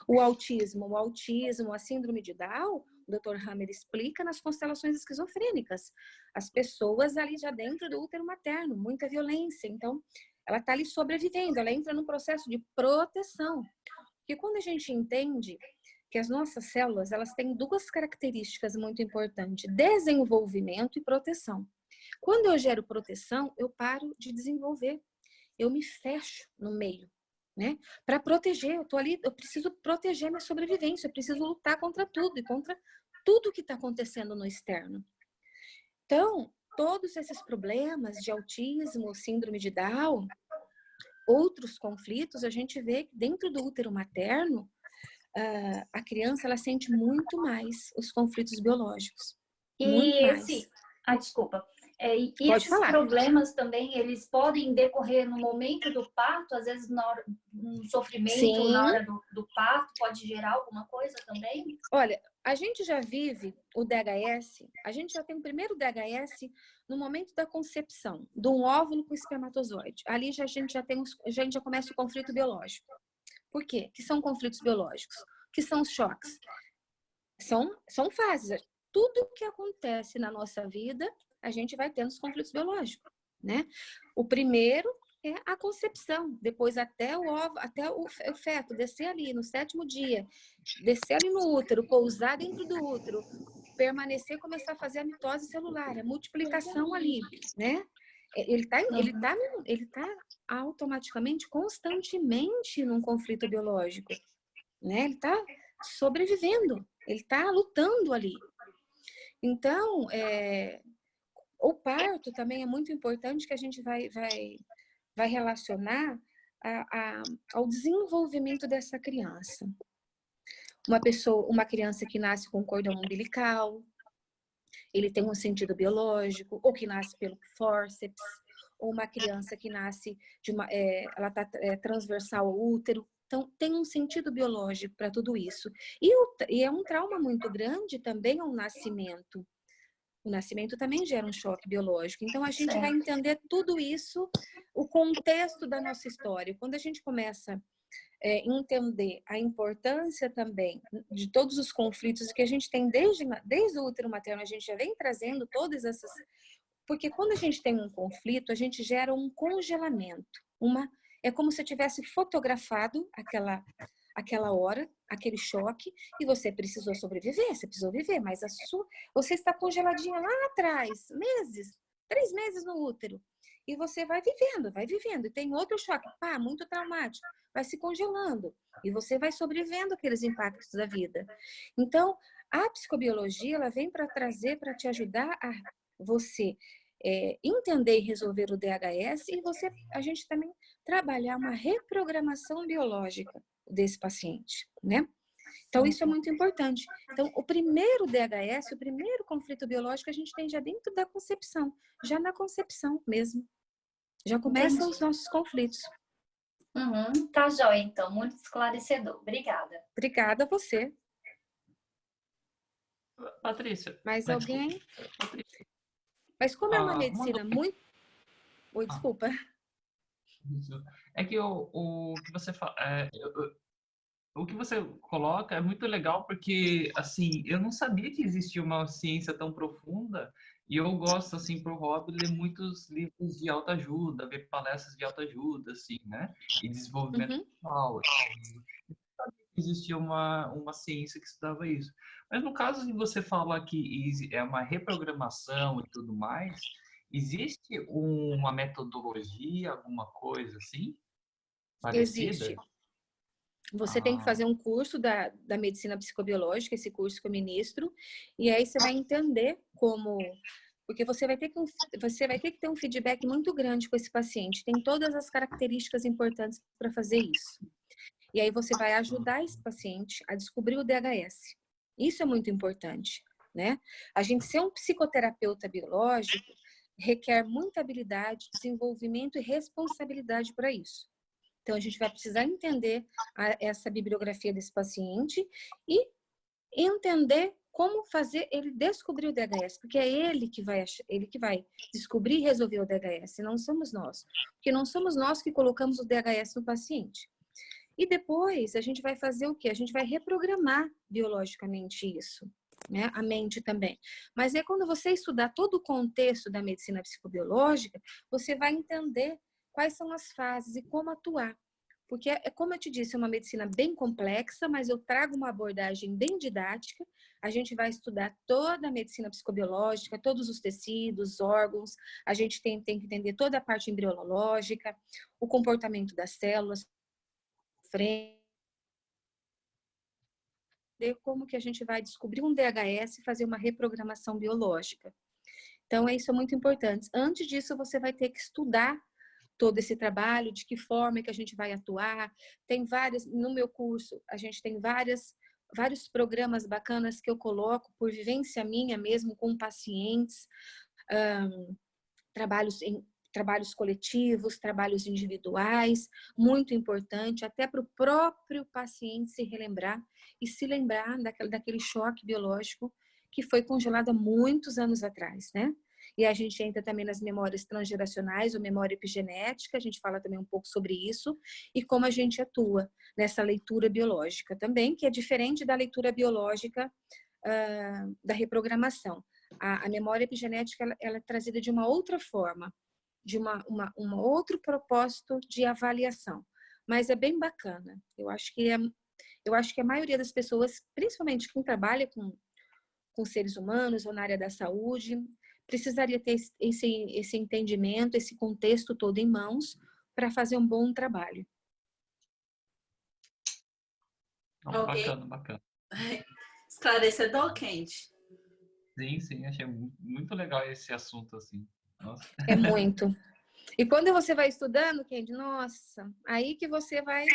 o autismo, a síndrome de Down, o Dr. Hammer explica nas constelações esquizofrênicas. As pessoas ali já dentro do útero materno, muita violência. Então, ela está ali sobrevivendo, ela entra num processo de proteção. Porque quando a gente entende que as nossas células, elas têm duas características muito importantes: desenvolvimento e proteção. Quando eu gero proteção, eu paro de desenvolver. Eu me fecho no meio, né? Para proteger, eu tô ali, eu preciso proteger minha sobrevivência, eu preciso lutar contra tudo e contra tudo que está acontecendo no externo. Então, todos esses problemas de autismo, síndrome de Down, outros conflitos, a gente vê que dentro do útero materno, a criança, ela sente muito mais os conflitos biológicos. Muito mais. Desculpa. E esses problemas também, eles podem decorrer no momento do parto, às vezes no sofrimento, sim, na hora do parto, pode gerar alguma coisa também? Olha, a gente já vive o DHS, a gente já tem o primeiro DHS no momento da concepção, de um óvulo com espermatozoide. Ali a gente já começa o conflito biológico. Por quê? Que são conflitos biológicos? Que são os choques? São fases. Tudo que acontece na nossa vida, a gente vai tendo os conflitos biológicos, né? O primeiro é a concepção, depois até o óvulo, até o feto descer ali no 7º dia, descer ali no útero, pousar dentro do útero, permanecer, começar a fazer a mitose celular, a multiplicação ali, né? Ele tá automaticamente, constantemente num conflito biológico, né? Ele tá sobrevivendo, ele tá lutando ali. Então, o parto também é muito importante, que a gente vai relacionar ao desenvolvimento dessa criança. Uma criança que nasce com cordão umbilical, ele tem um sentido biológico, ou que nasce pelo fórceps, ou uma criança que nasce ela está transversal ao útero. Então, tem um sentido biológico para tudo isso. E é um trauma muito grande também ao nascimento. O nascimento também gera um choque biológico. Então, a gente vai entender tudo isso, o contexto da nossa história. Quando a gente começa a entender a importância também de todos os conflitos que a gente tem desde o útero materno, a gente já vem trazendo todas essas... Porque quando a gente tem um conflito, a gente gera um congelamento. É como se tivesse fotografado aquela hora, aquele choque, e você precisou sobreviver, você precisou viver, mas você está congeladinha lá atrás, 3 meses no útero, e você vai vivendo, e tem outro choque, muito traumático, vai se congelando, e você vai sobrevivendo aqueles impactos da vida. Então, a psicobiologia, ela vem para trazer, para te ajudar a você entender e resolver o DHS, e a gente também trabalhar uma reprogramação biológica desse paciente, né? Então, isso é muito importante. Então, o primeiro DHS, o primeiro conflito biológico, a gente tem já dentro da concepção, já na concepção mesmo. Já começam os nossos conflitos. Tá joia, então. Muito esclarecedor. Obrigada. Obrigada a você. Patrícia. Mais alguém? Patrícia. Mas como é uma medicina muito... Oi, desculpa. É que o que você fala... o que você coloca é muito legal, porque, assim, eu não sabia que existia uma ciência tão profunda, e eu gosto, assim, pro hobby, ler muitos livros de autoajuda, ver palestras de autoajuda, assim, né? E desenvolvimento pessoal. existia uma ciência que estudava isso. Mas no caso de você falar que é uma reprogramação e tudo mais, existe uma metodologia, alguma coisa assim, parecida? Existe. Você tem que fazer um curso da medicina psicobiológica, esse curso que eu ministro, e aí você vai entender como... Porque você vai ter que ter um feedback muito grande com esse paciente. Tem todas as características importantes para fazer isso. E aí você vai ajudar esse paciente a descobrir o DHS. Isso é muito importante, né? A gente ser um psicoterapeuta biológico requer muita habilidade, desenvolvimento e responsabilidade para isso. Então, a gente vai precisar entender essa bibliografia desse paciente e entender como fazer ele descobrir o DHS, porque é ele que vai descobrir e resolver o DHS, não somos nós. Porque não somos nós que colocamos o DHS no paciente. E depois, a gente vai fazer o quê? A gente vai reprogramar biologicamente isso, né? A mente também. Mas é quando você estudar todo o contexto da medicina psicobiológica, você vai entender quais são as fases e como atuar. Porque, como eu te disse, é uma medicina bem complexa, mas eu trago uma abordagem bem didática. A gente vai estudar toda a medicina psicobiológica, todos os tecidos, órgãos. A gente tem que entender toda a parte embriológica, o comportamento das células, como que a gente vai descobrir um DHS e fazer uma reprogramação biológica. Então, isso é muito importante. Antes disso, você vai ter que estudar todo esse trabalho, de que forma que a gente vai atuar. Tem várias, no meu curso, a gente tem vários programas bacanas que eu coloco por vivência minha mesmo com pacientes, trabalhos coletivos, trabalhos individuais, muito importante, até para o próprio paciente se relembrar e se lembrar daquele choque biológico que foi congelado há muitos anos atrás, né? E a gente entra também nas memórias transgeracionais ou memória epigenética, a gente fala também um pouco sobre isso, e como a gente atua nessa leitura biológica também, que é diferente da leitura biológica da reprogramação. A memória epigenética ela é trazida de uma outra forma, de um outro propósito de avaliação. Mas é bem bacana. Eu acho que a maioria das pessoas, principalmente quem trabalha com seres humanos ou na área da saúde, precisaria ter esse entendimento, esse contexto todo em mãos para fazer um bom trabalho. Okay. Bacana. Esclarecedor, Kendi? Sim, achei muito legal esse assunto, assim. Nossa. É muito. E quando você vai estudando, Kendi, nossa, aí que você vai,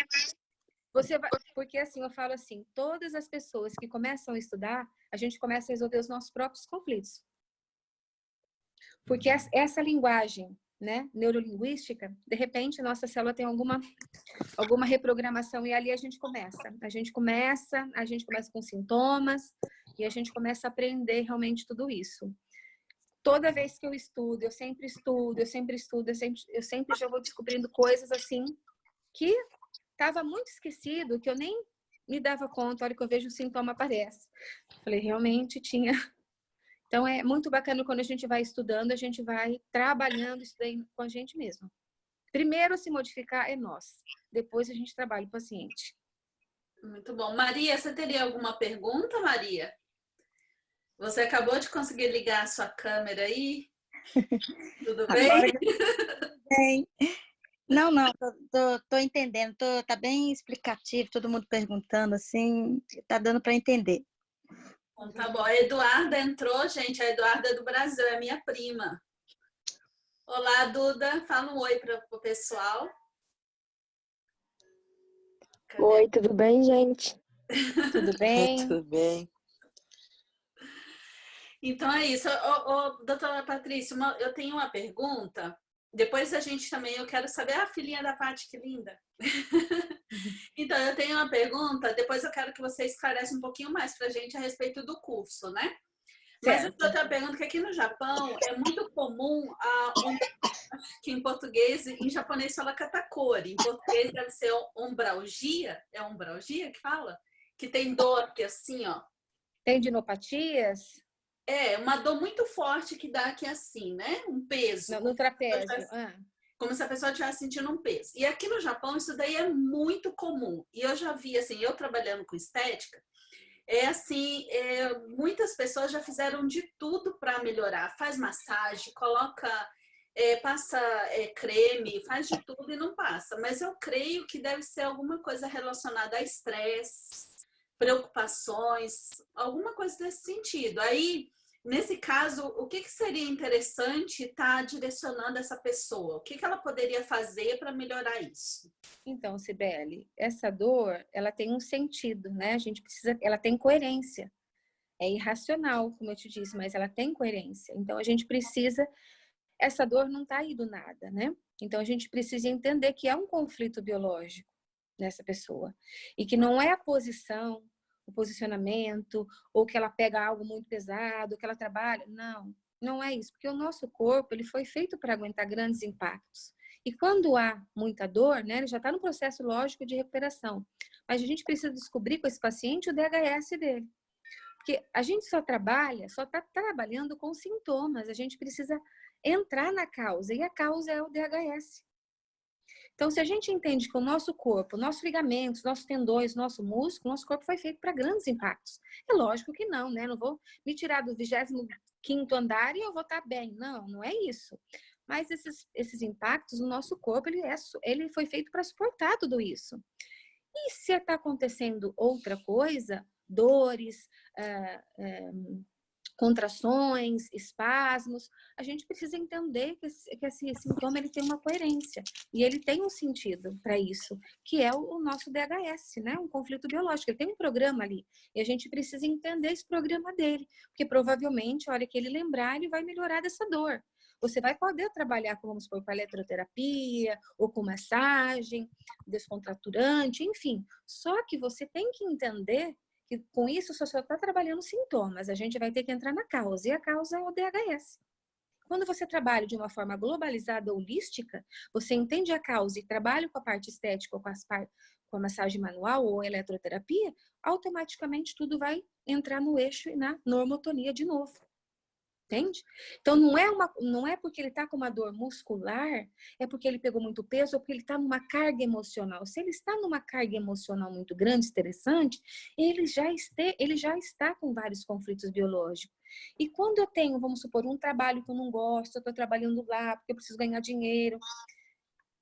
porque assim, eu falo assim, todas as pessoas que começam a estudar, a gente começa a resolver os nossos próprios conflitos. Porque essa linguagem, né, neurolinguística, de repente, a nossa célula tem alguma reprogramação e ali a gente começa com sintomas e a gente começa a aprender realmente tudo isso. Toda vez que eu estudo, eu sempre já vou descobrindo coisas assim que estava muito esquecido, que eu nem me dava conta, a hora que eu vejo o sintoma aparece. Falei, realmente tinha. Então, é muito bacana quando a gente vai estudando, a gente vai trabalhando isso daí com a gente mesmo. Primeiro a se modificar é nós, depois a gente trabalha o paciente. Muito bom. Maria, você teria alguma pergunta, Maria? Você acabou de conseguir ligar a sua câmera aí? Tudo bem? Tudo bem. Não, tô entendendo. Tá bem explicativo, todo mundo perguntando assim, tá dando para entender. Bom, tá bom. A Eduarda entrou, gente. A Eduarda é do Brasil, é minha prima. Olá, Duda. Fala um oi para o pessoal. Cadê? Oi, tudo bem, gente? Tudo bem? Tudo bem. Então é isso. Doutora Patrícia, eu tenho uma pergunta. Depois a gente também, eu quero saber, a filhinha da Paty, que linda. Então, eu tenho uma pergunta, depois eu quero que você esclareça um pouquinho mais pra gente a respeito do curso, né? Mas eu tenho outra pergunta, que aqui no Japão é muito comum, que em português, em japonês fala katakori, em português deve ser ombralgia, é ombralgia que fala? Que tem dor aqui assim, ó. Tendinopatias? É, uma dor muito forte que dá aqui assim, né? Um peso. No trapézio. como se a pessoa estivesse sentindo um peso. E aqui no Japão, isso daí é muito comum. E eu já vi, assim, eu trabalhando com estética, muitas pessoas já fizeram de tudo para melhorar. Faz massagem, coloca, passa creme, faz de tudo e não passa. Mas eu creio que deve ser alguma coisa relacionada a estresse, preocupações, alguma coisa desse sentido. Aí, nesse caso, o que seria interessante estar direcionando essa pessoa? O que ela poderia fazer para melhorar isso? Então, Cibele, essa dor, ela tem um sentido, né? A gente precisa, ela tem coerência. É irracional, como eu te disse, mas ela tem coerência. Então, a gente precisa, essa dor não está aí do nada, né? Então, a gente precisa entender que há um conflito biológico nessa pessoa. E que não é a posição, o posicionamento, ou que ela pega algo muito pesado, que ela trabalha. Não, não é isso. Porque o nosso corpo, ele foi feito para aguentar grandes impactos. E quando há muita dor, né, ele já está no processo lógico de recuperação. Mas a gente precisa descobrir com esse paciente o DHS dele. Porque a gente só está trabalhando com sintomas. A gente precisa entrar na causa. E a causa é o DHS. Então, se a gente entende que o nosso corpo, nossos ligamentos, nossos tendões, nosso músculo, nosso corpo foi feito para grandes impactos. É lógico que não, né? Não vou me tirar do 25º andar e eu vou estar bem. Não, não é isso. Mas esses impactos, o nosso corpo, ele foi feito para suportar tudo isso. E se está acontecendo outra coisa, dores, contrações, espasmos, a gente precisa entender que esse sintoma ele tem uma coerência e ele tem um sentido para isso, que é o nosso DHS, né? Um conflito biológico. Ele tem um programa ali e a gente precisa entender esse programa dele, porque provavelmente, a hora que ele lembrar, ele vai melhorar dessa dor. Você vai poder trabalhar, com, vamos supor, com eletroterapia ou com massagem, descontraturante, enfim. Só que você tem que entender que com isso você só está trabalhando sintomas. A gente vai ter que entrar na causa, e a causa é o DHS. Quando você trabalha de uma forma globalizada, holística, você entende a causa e trabalha com a parte estética, ou com a massagem manual ou eletroterapia, automaticamente tudo vai entrar no eixo e na normotonia de novo. Entende? Então, não é porque ele está com uma dor muscular, é porque ele pegou muito peso ou porque ele está numa carga emocional. Se ele está numa carga emocional muito grande, estressante, ele já está com vários conflitos biológicos. E quando eu tenho, vamos supor, um trabalho que eu não gosto, eu estou trabalhando lá porque eu preciso ganhar dinheiro.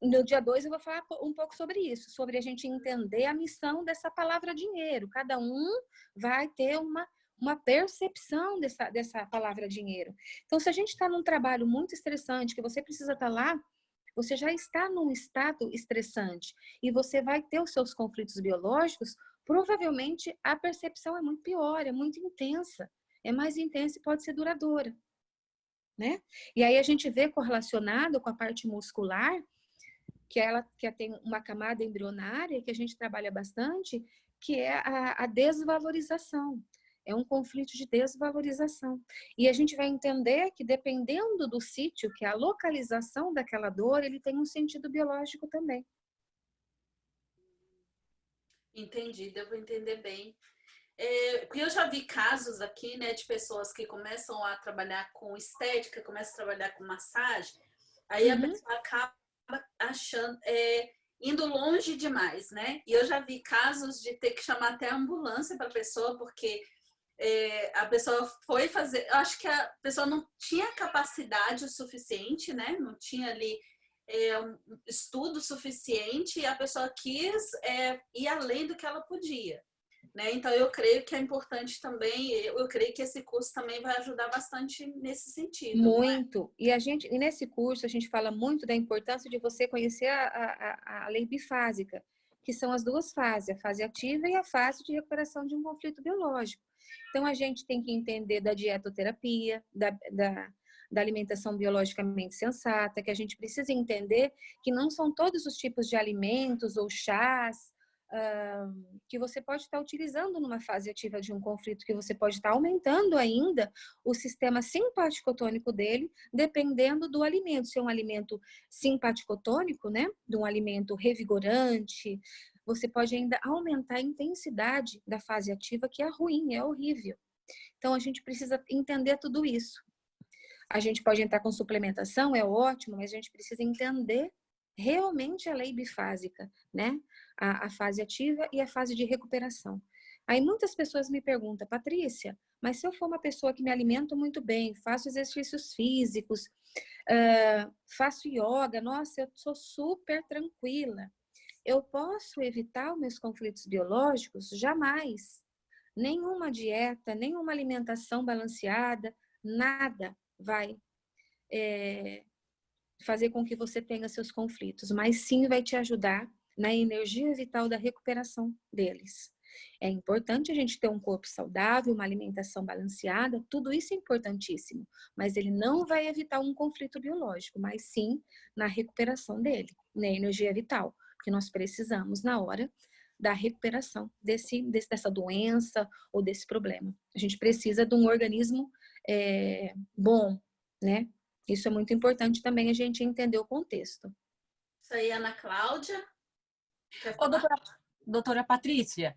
No dia 2 eu vou falar um pouco sobre isso, sobre a gente entender a missão dessa palavra dinheiro. Cada um vai ter uma percepção dessa palavra dinheiro. Então, se a gente está num trabalho muito estressante, que você precisa estar lá, você já está num estado estressante e você vai ter os seus conflitos biológicos, provavelmente a percepção é muito pior, é muito intensa, é mais intensa e pode ser duradoura, né? E aí a gente vê correlacionado com a parte muscular, que tem uma camada embrionária que a gente trabalha bastante, que é a desvalorização. É um conflito de desvalorização. E a gente vai entender que dependendo do sítio, que é a localização daquela dor, ele tem um sentido biológico também. Entendi, devo entender bem. Porque eu já vi casos aqui, né, de pessoas que começam a trabalhar com estética, começam a trabalhar com massagem, aí a pessoa acaba achando, indo longe demais, né? E eu já vi casos de ter que chamar até a ambulância para a pessoa, porque a pessoa foi fazer, eu acho que a pessoa não tinha capacidade o suficiente, né? Não tinha ali um estudo suficiente e a pessoa quis ir além do que ela podia, né? Então eu creio que é importante também, eu creio que esse curso também vai ajudar bastante nesse sentido. Muito. E nesse curso a gente fala muito da importância de você conhecer a lei bifásica, que são as duas fases, a fase ativa e a fase de recuperação de um conflito biológico. Então, a gente tem que entender da dietoterapia, da alimentação biologicamente sensata, que a gente precisa entender que não são todos os tipos de alimentos ou chás que você pode estar utilizando numa fase ativa de um conflito, que você pode estar aumentando ainda o sistema simpaticotônico dele, dependendo do alimento. Se é um alimento simpaticotônico, né, de um alimento revigorante, você pode ainda aumentar a intensidade da fase ativa, que é ruim, é horrível. Então, a gente precisa entender tudo isso. A gente pode entrar com suplementação, é ótimo, mas a gente precisa entender realmente a lei bifásica, né? A fase ativa e a fase de recuperação. Aí muitas pessoas me perguntam, Patrícia, mas se eu for uma pessoa que me alimento muito bem, faço exercícios físicos, faço yoga, nossa, eu sou super tranquila. Eu posso evitar os meus conflitos biológicos? Jamais. Nenhuma dieta, nenhuma alimentação balanceada, nada vai fazer com que você tenha seus conflitos, mas sim vai te ajudar na energia vital da recuperação deles. É importante a gente ter um corpo saudável, uma alimentação balanceada, tudo isso é importantíssimo, mas ele não vai evitar um conflito biológico, mas sim na recuperação dele, na energia vital, que nós precisamos na hora da recuperação dessa doença ou desse problema. A gente precisa de um organismo bom, né? Isso é muito importante também a gente entender o contexto. Isso aí, Ana Cláudia. Ô, doutora Patrícia,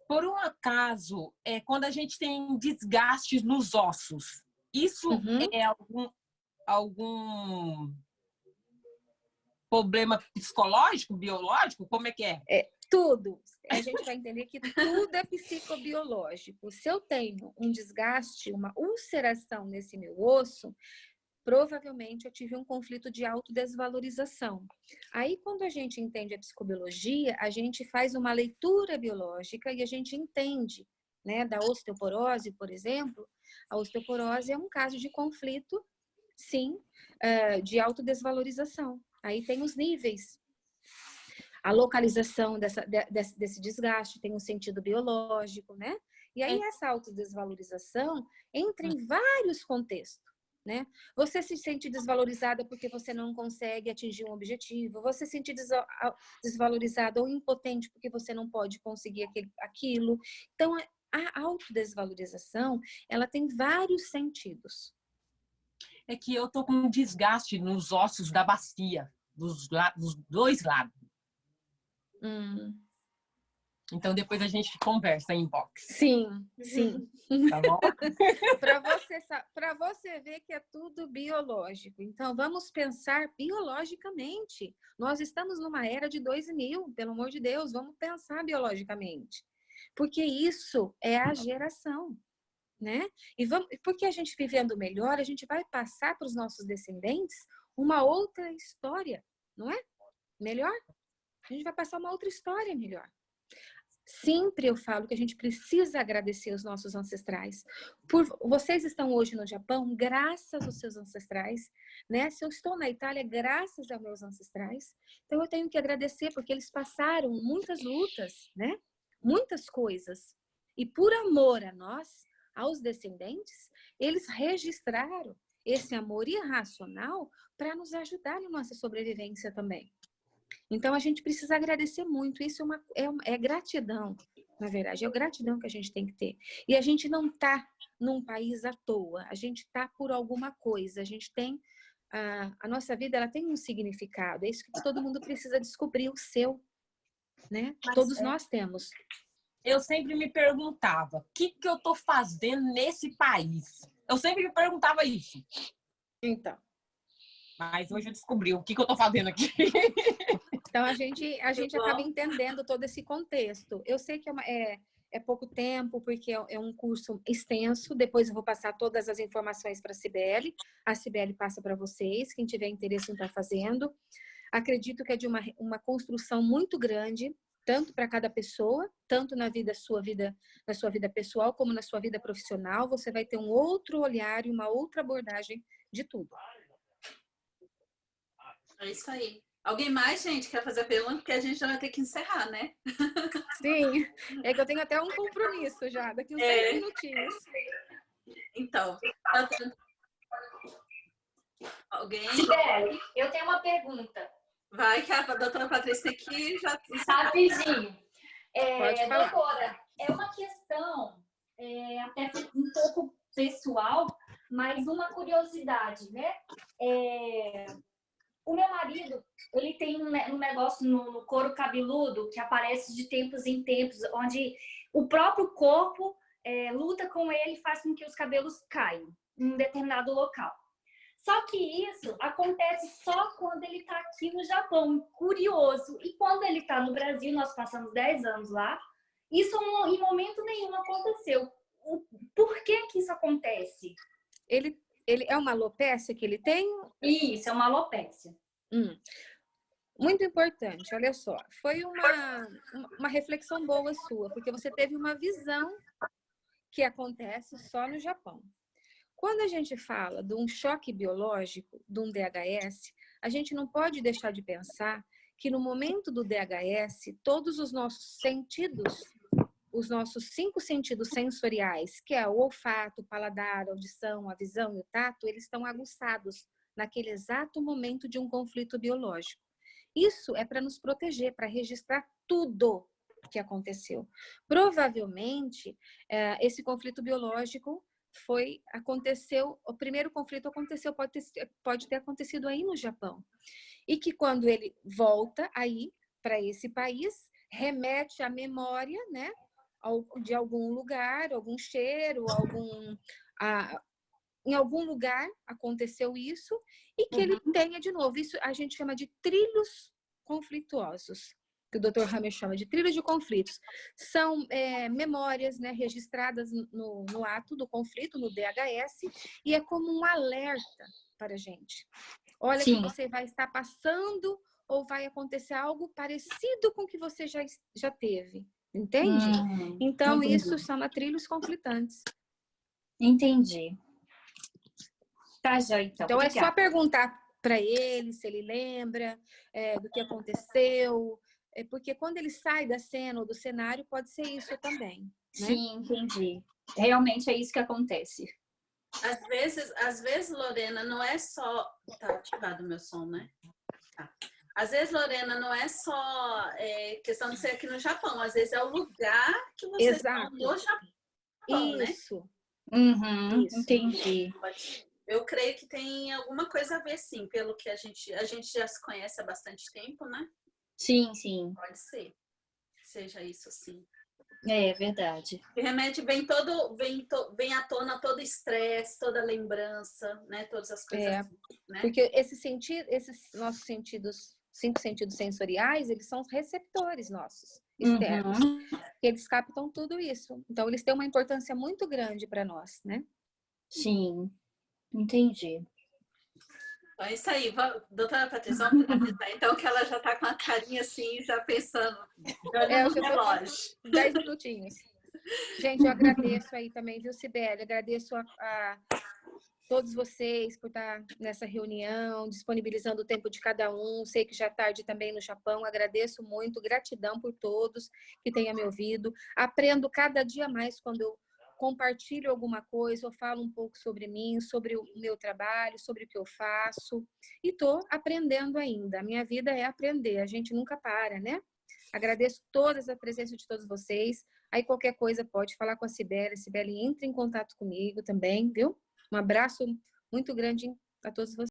por um acaso, quando a gente tem desgastes nos ossos, isso é algum problema psicológico, biológico? Como é que é? Tudo. A gente vai entender que tudo é psicobiológico. Se eu tenho um desgaste, uma ulceração nesse meu osso, provavelmente eu tive um conflito de autodesvalorização. Aí, quando a gente entende a psicobiologia, a gente faz uma leitura biológica e a gente entende, né, da osteoporose, por exemplo. A osteoporose é um caso de conflito, sim, de autodesvalorização. Aí tem os níveis. A localização desse desgaste tem um sentido biológico, né? E aí essa autodesvalorização entra em vários contextos, né? Você se sente desvalorizada porque você não consegue atingir um objetivo, você se sente desvalorizada ou impotente porque você não pode conseguir aquilo. Então, a autodesvalorização, ela tem vários sentidos. É que eu tô com um desgaste nos ossos da bacia, dos dois lados. Então, depois a gente conversa em inbox. Sim, sim. Tá bom? Para você ver que é tudo biológico. Então, vamos pensar biologicamente. Nós estamos numa era de 2000, pelo amor de Deus, vamos pensar biologicamente. Porque isso é a geração, né? Porque a gente vivendo melhor, a gente vai passar para os nossos descendentes uma outra história, não é? Melhor? A gente vai passar uma outra história melhor. Sempre eu falo que a gente precisa agradecer os nossos ancestrais. Vocês estão hoje no Japão graças aos seus ancestrais, né? Se eu estou na Itália, graças aos meus ancestrais. Então eu tenho que agradecer porque eles passaram muitas lutas, né? Muitas coisas. E por amor a nós, aos descendentes, eles registraram esse amor irracional para nos ajudar na nossa sobrevivência também. Então, a gente precisa agradecer muito. Isso é gratidão, na verdade. É gratidão que a gente tem que ter. E a gente não está num país à toa. A gente está por alguma coisa. A gente tem... A nossa vida, ela tem um significado. É isso que todo mundo precisa descobrir, o seu. Né? Todos nós temos. Eu sempre me perguntava, o que eu estou fazendo nesse país? Eu sempre me perguntava isso. Então. Mas hoje eu descobri o que eu estou fazendo aqui. Então, a gente acaba entendendo todo esse contexto. Eu sei que é pouco tempo, porque é um curso extenso. Depois eu vou passar todas as informações para a Cibele. A Cibele passa para vocês, quem tiver interesse em estar fazendo. Acredito que é de uma construção muito grande, tanto para cada pessoa, tanto na sua vida pessoal, como na sua vida profissional. Você vai ter um outro olhar e uma outra abordagem de tudo. É isso aí. Alguém mais, gente, quer fazer a pergunta? Porque a gente já vai ter que encerrar, né? Sim, é que eu tenho até um compromisso já, daqui uns 10 minutinhos. Então, alguém? Sibeli, eu tenho uma pergunta. Vai, que a doutora Patrícia aqui já... Rapidinho. Pode falar. Doutora, é uma questão até um pouco pessoal, mas uma curiosidade, né? O meu marido, ele tem um negócio no couro cabeludo que aparece de tempos em tempos, onde o próprio corpo luta com ele e faz com que os cabelos caiam em um determinado local. Só que isso acontece só quando ele está aqui no Japão, curioso. E quando ele está no Brasil, nós passamos 10 anos lá, isso em momento nenhum aconteceu. Por que que isso acontece? Ele é uma alopécia que ele tem? Isso, é uma alopécia. Muito importante, olha só. Foi uma reflexão boa sua, porque você teve uma visão que acontece só no Japão. Quando a gente fala de um choque biológico, de um DHS, a gente não pode deixar de pensar que no momento do DHS, todos os nossos sentidos, os nossos 5 sentidos sensoriais, que é o olfato, o paladar, a audição, a visão e o tato, eles estão aguçados naquele exato momento de um conflito biológico. Isso é para nos proteger, para registrar tudo que aconteceu. Provavelmente, esse conflito biológico aconteceu, o primeiro conflito aconteceu, pode ter acontecido aí no Japão. E que quando ele volta aí para esse país, remete à memória, né, de algum lugar, algum cheiro, em algum lugar aconteceu isso e que ele tenha de novo. Isso a gente chama de trilhos conflituosos, que o Dr. Hammer chama de trilhos de conflitos. São memórias, né, registradas no ato do conflito, no DHS, e é como um alerta para a gente. Olha, que você vai estar passando ou vai acontecer algo parecido com o que você já teve. Entende? Então, entendi. Isso chama trilhos conflitantes. Entendi. Tá, já, então. Então, é só perguntar para ele se ele lembra do que aconteceu, porque quando ele sai da cena ou do cenário, pode ser isso também. Né? Sim, entendi. Realmente é isso que acontece. Às vezes, Lorena, não é só... Tá ativado o meu som, né? Tá. Às vezes, Lorena, não é só questão de ser aqui no Japão. Às vezes é o lugar que você está no Japão, isso. Né? Isso. Entendi. Eu creio que tem alguma coisa a ver, sim, pelo que a gente já se conhece há bastante tempo, né? Sim, sim. Pode ser. Seja isso, sim. É verdade. O remédio vem à tona todo o estresse, toda a lembrança, né? Todas as coisas. Né? Porque esses nossos sentidos, 5 sentidos sensoriais, eles são os receptores nossos, externos. E eles captam tudo isso. Então, eles têm uma importância muito grande para nós, né? Sim, entendi. Então, é isso aí. Doutora Patrícia, vamos finalizar, então, que ela já está com a carinha assim, já pensando. Eu já relógio. 10 minutinhos. Gente, eu agradeço aí também, viu, Cibele? Agradeço a todos vocês por estar nessa reunião, disponibilizando o tempo de cada um. Sei que já é tarde também no Japão. Agradeço muito, gratidão por todos que tenham me ouvido. Aprendo cada dia mais quando eu compartilho alguma coisa, eu falo um pouco sobre mim, sobre o meu trabalho, sobre o que eu faço. E estou aprendendo ainda. A minha vida é aprender, a gente nunca para, né? Agradeço a presença de todos vocês. Aí qualquer coisa pode falar com a Cibele. Cibele, entre em contato comigo também, viu? Um abraço muito grande a todos vocês.